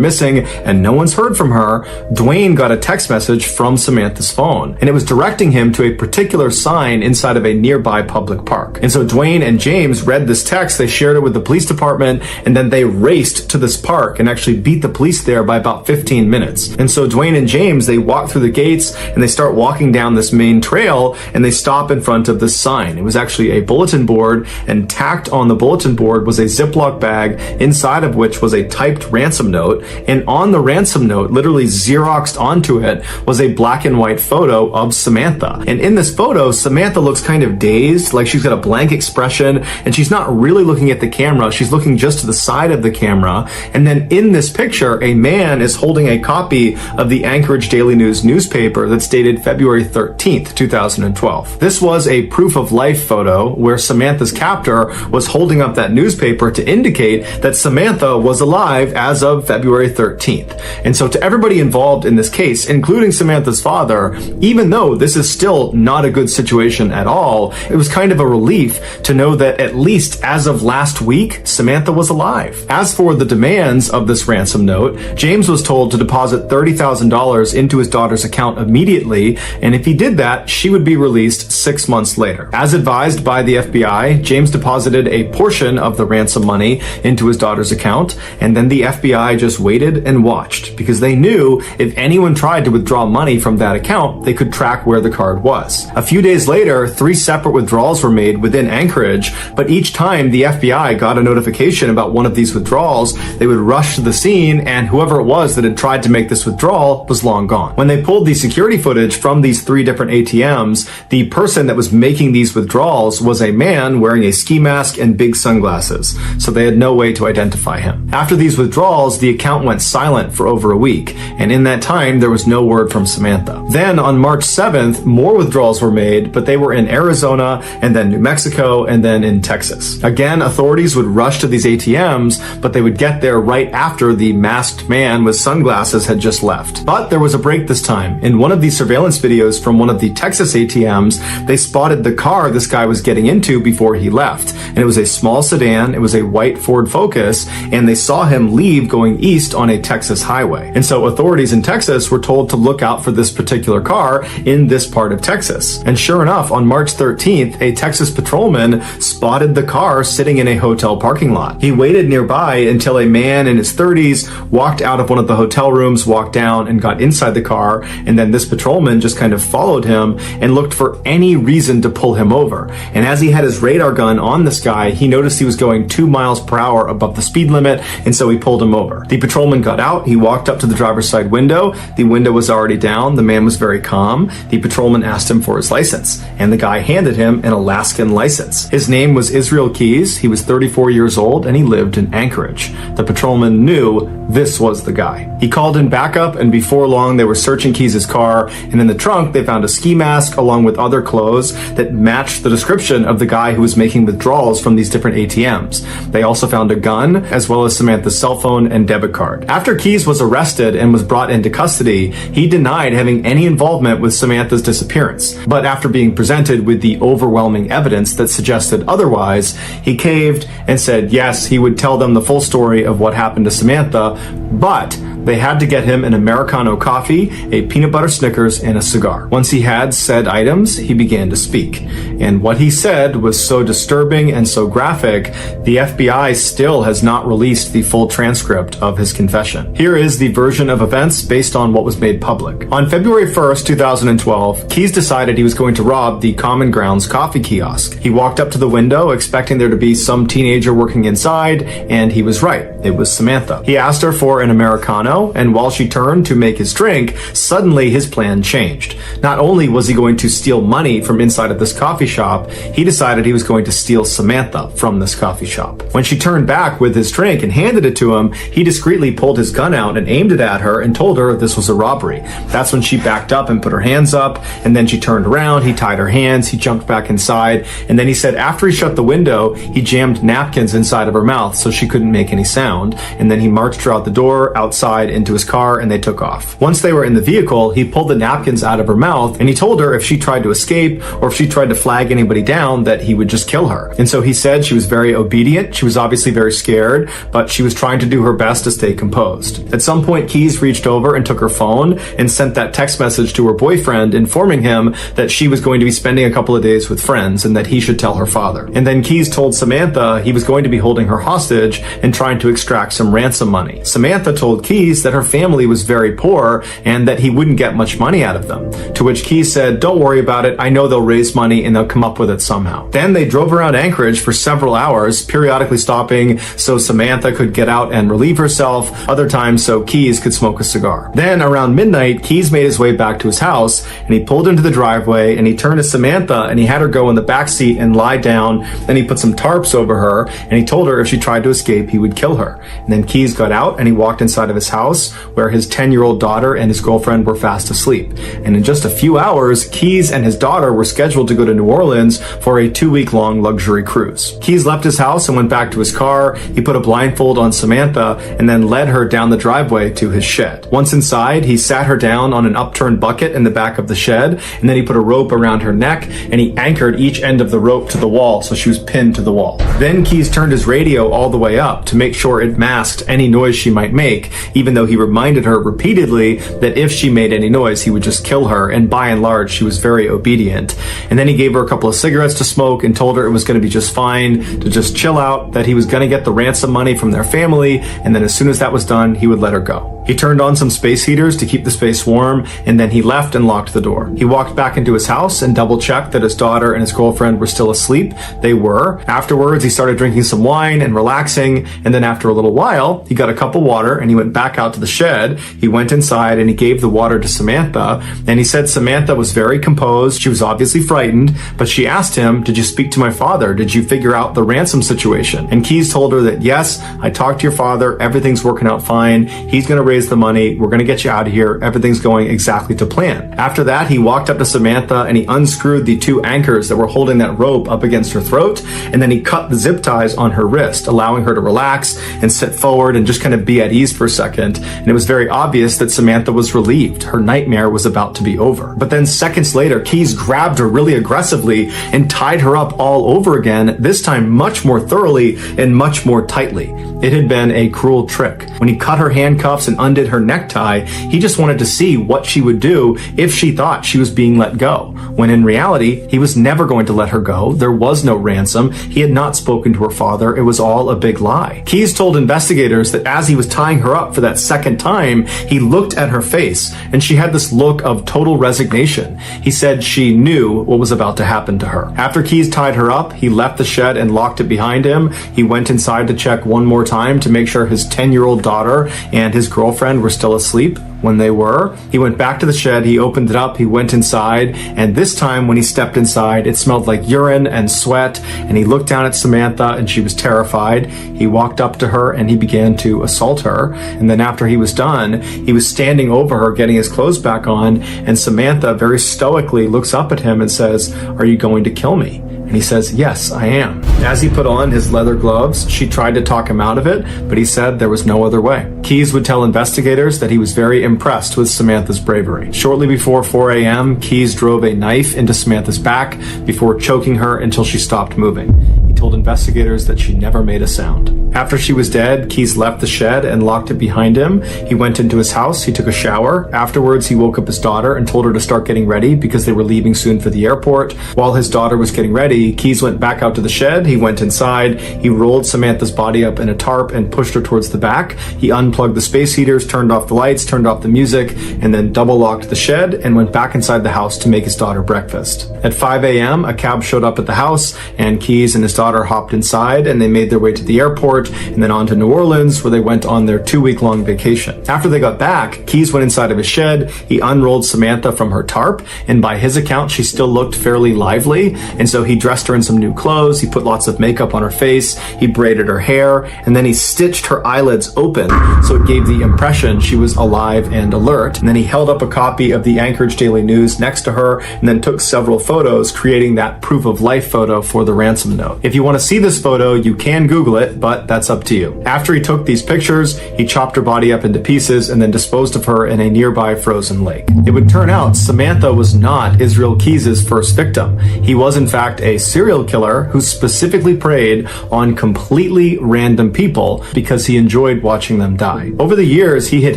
[SPEAKER 1] missing and no one's heard from her, Dwayne got a text message from Samantha's phone, and it was directing him to a particular sign inside of a nearby public park. And so Dwayne and James read this text, they shared it with the police department, and then they raced to this park and actually beat the police there by about 15 minutes. And so Dwayne and James, they walk through the gates and they start walking down this main trail, and they stop in front of this sign. It was actually a bulletin board, and tacked on the bulletin board was a Ziploc bag, inside of which was a typed ransom note, and on the ransom note, literally Xeroxed onto it, was a black and white photo of Samantha. And in this photo, Samantha looks kind of dazed, like she's got a blank expression, and she's not really looking at the camera, she's looking just to the side of the camera. And then in this picture, a man is holding a copy of the Anchorage Daily News newspaper that's dated February 13th, 2012. This was a proof of life photo where Samantha's captor was holding up that newspaper to indicate that Samantha was alive as of February 13th. And so to everybody involved in this case, including Samantha's father, even though this is still not a good situation at all, it was kind of a relief to know that at least as of last week, Samantha was alive. As for the demands of this ransom note, James was told to deposit $30,000 into his daughter's account immediately, and if he did that, she would be released 6 months later. As advised by the FBI, James deposited a portion of the ransom money into his daughter's account, and then the FBI just waited and watched, because they knew if anyone tried to withdraw money from that account, they could track where the card was. A few days later, 3 separate withdrawals were made within Anchorage, but each time the FBI got a notification about one of these withdrawals, they would rush to the scene, and whoever it was that had tried to make this withdrawal was long gone. When they pulled the security footage from these 3 different ATMs, the person that was making these withdrawals was a man wearing a ski mask and big sunglasses, so they had no way to identify him. After these withdrawals, the account went silent for over a week, and in that time, there was no word from Samantha. Then on March 7th, more withdrawals were made, but they were in Arizona, and then New Mexico, and then in Texas. Again, authorities would rush to these ATMs, but they would get there right after the masked man with sunglasses had just left. But there was a break this time. In one of these surveillance videos from one of the Texas ATMs, they spotted the car this guy was getting into before he left. And it was a small sedan, it was a white Ford Focus, and they saw him leave going east on a Texas highway. And so authorities in Texas were told to look out for this particular car in this part of Texas. And sure enough, on March 13th, a Texas patrolman spotted the car sitting in a hotel parking lot. He waited nearby until a man in his 30s walked out of one of the hotel rooms, walked down and got inside the car, and then this patrolman just kind of followed him and looked for any reason to pull him over. And as he had his radar gun on this guy, he noticed he was going 2 miles per hour above the speed limit, and so he pulled him over. The patrolman got out, he walked up to the driver's side window, the window was already down, the man was very calm. The patrolman asked him for his license, and the guy handed him an Alaskan license. His name was Israel Keys, he was 34 years old, and he lived in Anchorage. The patrolman knew this was the guy. He called in backup, and before long they were searching Keys' car, and in the trunk they found a ski mask along with other clothes that matched the description of the guy who was making withdrawals from these different ATMs. They also found a gun, as well as Samantha's cell phone and debit card. After Keys was arrested and was brought into custody, he denied having any involvement with Samantha's disappearance. But after being presented with the overwhelming evidence that suggested otherwise, he caved and said yes, he would tell them the full story of what happened to Samantha, but they had to get him an Americano coffee, a peanut butter Snickers, and a cigar. Once he had said items, he began to speak. And what he said was so disturbing and so graphic, the FBI still has not released the full transcript of his confession. Here is the version of events based on what was made public. On February 1st, 2012, Keys decided he was going to rob the Common Grounds coffee kiosk. He walked up to the window expecting there to be some teenager working inside, and he was right. It was Samantha. He asked her for an Americano, piano, and while she turned to make his drink, suddenly his plan changed. Not only was he going to steal money from inside of this coffee shop, he decided he was going to steal Samantha from this coffee shop. When she turned back with his drink and handed it to him, he discreetly pulled his gun out and aimed it at her and told her this was a robbery. That's when she backed up and put her hands up, and then she turned around, he tied her hands, he jumped back inside, and then he said after he shut the window, he jammed napkins inside of her mouth so she couldn't make any sound, and then he marched her out the door, outside, into his car, and they took off. Once they were in the vehicle, he pulled the napkins out of her mouth, and he told her if she tried to escape or if she tried to flag anybody down, that he would just kill her. And so he said she was very obedient, she was obviously very scared, but she was trying to do her best to stay composed. At some point, Keys reached over and took her phone and sent that text message to her boyfriend informing him that she was going to be spending a couple of days with friends and that he should tell her father. And then Keys told Samantha he was going to be holding her hostage and trying to extract some ransom money. Samantha told Keys that her family was very poor and that he wouldn't get much money out of them. To which Keys said, "Don't worry about it. I know they'll raise money and they'll come up with it somehow." Then they drove around Anchorage for several hours, periodically stopping so Samantha could get out and relieve herself, other times so Keys could smoke a cigar. Then around midnight, Keys made his way back to his house and he pulled into the driveway and he turned to Samantha and he had her go in the back seat and lie down. Then he put some tarps over her and he told her if she tried to escape, he would kill her. And then Keys got out and he walked inside of his house where his 10-year-old daughter and his girlfriend were fast asleep. And in just a few hours, Keys and his daughter were scheduled to go to New Orleans for a 2-week-long luxury cruise. Keys left his house and went back to his car. He put a blindfold on Samantha and then led her down the driveway to his shed. Once inside, he sat her down on an upturned bucket in the back of the shed, and then he put a rope around her neck and he anchored each end of the rope to the wall so she was pinned to the wall. Then Keys turned his radio all the way up to make sure it masked any noise she might make, even though he reminded her repeatedly that if she made any noise, he would just kill her, and by and large, she was very obedient. And then he gave her a couple of cigarettes to smoke and told her it was going to be just fine, to just chill out, that he was going to get the ransom money from their family, and then as soon as that was done, he would let her go. He turned on some space heaters to keep the space warm, and then he left and locked the door. He walked back into his house and double-checked that his daughter and his girlfriend were still asleep. They were. Afterwards, he started drinking some wine and relaxing, and then after a little while, he got a cup of water and he went back out to the shed. He went inside and he gave the water to Samantha, and he said Samantha was very composed. She was obviously frightened, but she asked him, "Did you speak to my father? Did you figure out the ransom situation?" And Keys told her that, "Yes, I talked to your father. Everything's working out fine. He's going to raise the money. We're going to get you out of here. Everything's going exactly to plan." After that, he walked up to Samantha and he unscrewed the 2 anchors that were holding that rope up against her throat, and then he cut the zip ties on her wrist, allowing her to relax and sit forward and just kind of be at ease for a second. And it was very obvious that Samantha was relieved. Her nightmare was about to be over. But then seconds later, Keys grabbed her really aggressively and tied her up all over again, this time much more thoroughly and much more tightly. It had been a cruel trick. When he cut her handcuffs and undid her necktie, he just wanted to see what she would do if she thought she was being let go, when in reality, he was never going to let her go. There was no ransom. He had not spoken to her father. It was all a big lie. Keys told investigators that as he was tying her up for that second time, he looked at her face, and she had this look of total resignation. He said she knew what was about to happen to her. After Keys tied her up, he left the shed and locked it behind him. He went inside to check one more time to make sure his 10-year-old daughter and his girlfriend were still asleep. When they were, he went back to the shed, he opened it up, he went inside, and this time when he stepped inside, it smelled like urine and sweat, and he looked down at Samantha and she was terrified. He walked up to her and he began to assault her, and then after he was done, he was standing over her getting his clothes back on, and Samantha very stoically looks up at him and says, "Are you going to kill me?" And he says, "Yes, I am." As he put on his leather gloves, she tried to talk him out of it, but he said there was no other way. Keys would tell investigators that he was very impressed with Samantha's bravery. Shortly before 4 a.m., Keys drove a knife into Samantha's back before choking her until she stopped moving. He told investigators that she never made a sound. After she was dead, Keys left the shed and locked it behind him. He went into his house, he took a shower. Afterwards, he woke up his daughter and told her to start getting ready because they were leaving soon for the airport. While his daughter was getting ready, Keys went back out to the shed, he went inside, he rolled Samantha's body up in a tarp and pushed her towards the back. He unplugged the space heaters, turned off the lights, turned off the music, and then double locked the shed and went back inside the house to make his daughter breakfast. At 5 a.m., a cab showed up at the house and Keys and his daughter daughter hopped inside and they made their way to the airport and then on to New Orleans, where they went on their 2-week-long vacation. After they got back, Keyes went inside of his shed, he unrolled Samantha from her tarp, and by his account, she still looked fairly lively, and so he dressed her in some new clothes, he put lots of makeup on her face, he braided her hair, and then he stitched her eyelids open so it gave the impression she was alive and alert. And then he held up a copy of the Anchorage Daily News next to her and then took several photos, creating that proof of life photo for the ransom note. If you want to see this photo, you can Google it, but that's up to you. After he took these pictures, he chopped her body up into pieces and then disposed of her in a nearby frozen lake. It would turn out Samantha was not Israel Keyes' first victim. He was in fact a serial killer who specifically preyed on completely random people because he enjoyed watching them die. Over the years, he had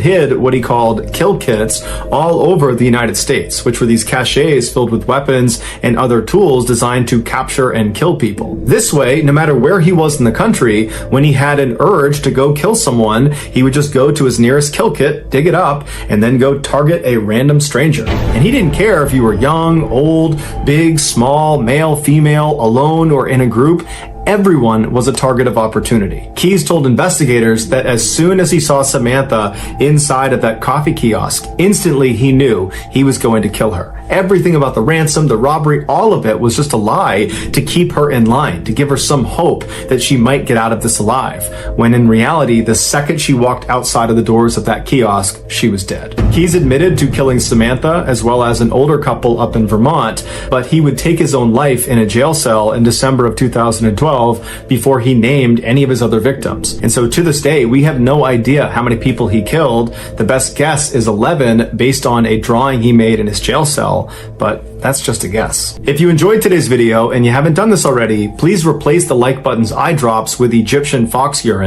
[SPEAKER 1] hid what he called kill kits all over the United States, which were these caches filled with weapons and other tools designed to capture and kill people. This way, no matter where he was in the country, when he had an urge to go kill someone, he would just go to his nearest kill kit, dig it up, and then go target a random stranger. And he didn't care if you were young, old, big, small, male, female, alone, or in a group. Everyone was a target of opportunity. Keyes told investigators that as soon as he saw Samantha inside of that coffee kiosk, instantly he knew he was going to kill her. Everything about the ransom, the robbery, all of it was just a lie to keep her in line, to give her some hope that she might get out of this alive, when in reality, the second she walked outside of the doors of that kiosk, she was dead. Keyes admitted to killing Samantha as well as an older couple up in Vermont, but he would take his own life in a jail cell in December of 2012 before he named any of his other victims. And so to this day, we have no idea how many people he killed. The best guess is 11 based on a drawing he made in his jail cell, but that's just a guess. If you enjoyed today's video and you haven't done this already, please replace the like button's eye drops with Egyptian fox urine.